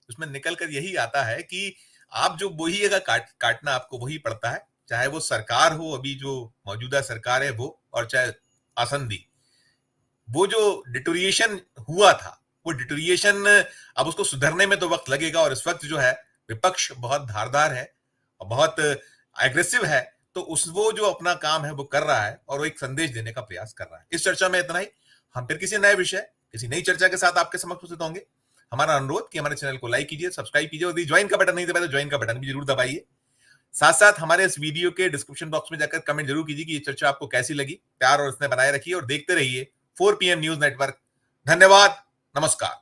उसमें निकल कर यही आता है कि आप जो बोइएगा काटना आपको वही पड़ता है, चाहे वो सरकार हो, अभी जो मौजूदा सरकार है वो, और चाहे आसंदी। वो जो डिटोरिएशन हुआ था, वो डिटोरिएशन अब उसको सुधरने में तो वक्त लगेगा, और इस वक्त जो है विपक्ष बहुत धारदार है और बहुत एग्रेसिव है, तो वो जो अपना काम है वो कर रहा है, और वो एक संदेश देने का प्रयास कर रहा है। इस चर्चा में इतना ही। हम फिर किसी नए विषय, किसी नई चर्चा के साथ आपके समक्ष उपस्थित होंगे। हमारा अनुरोध कि हमारे चैनल को लाइक कीजिए, सब्सक्राइब कीजिए, और ज्वाइन का बटन नहीं दबाया तो ज्वाइन का बटन भी जरूर दबाइए। साथ साथ हमारे इस वीडियो के डिस्क्रिप्शन बॉक्स में जाकर कमेंट जरूर कीजिए कि ये चर्चा आपको कैसी लगी। प्यार और स्नेह बनाए रखिए, और देखते रहिए 4 PM न्यूज नेटवर्क। धन्यवाद, नमस्कार।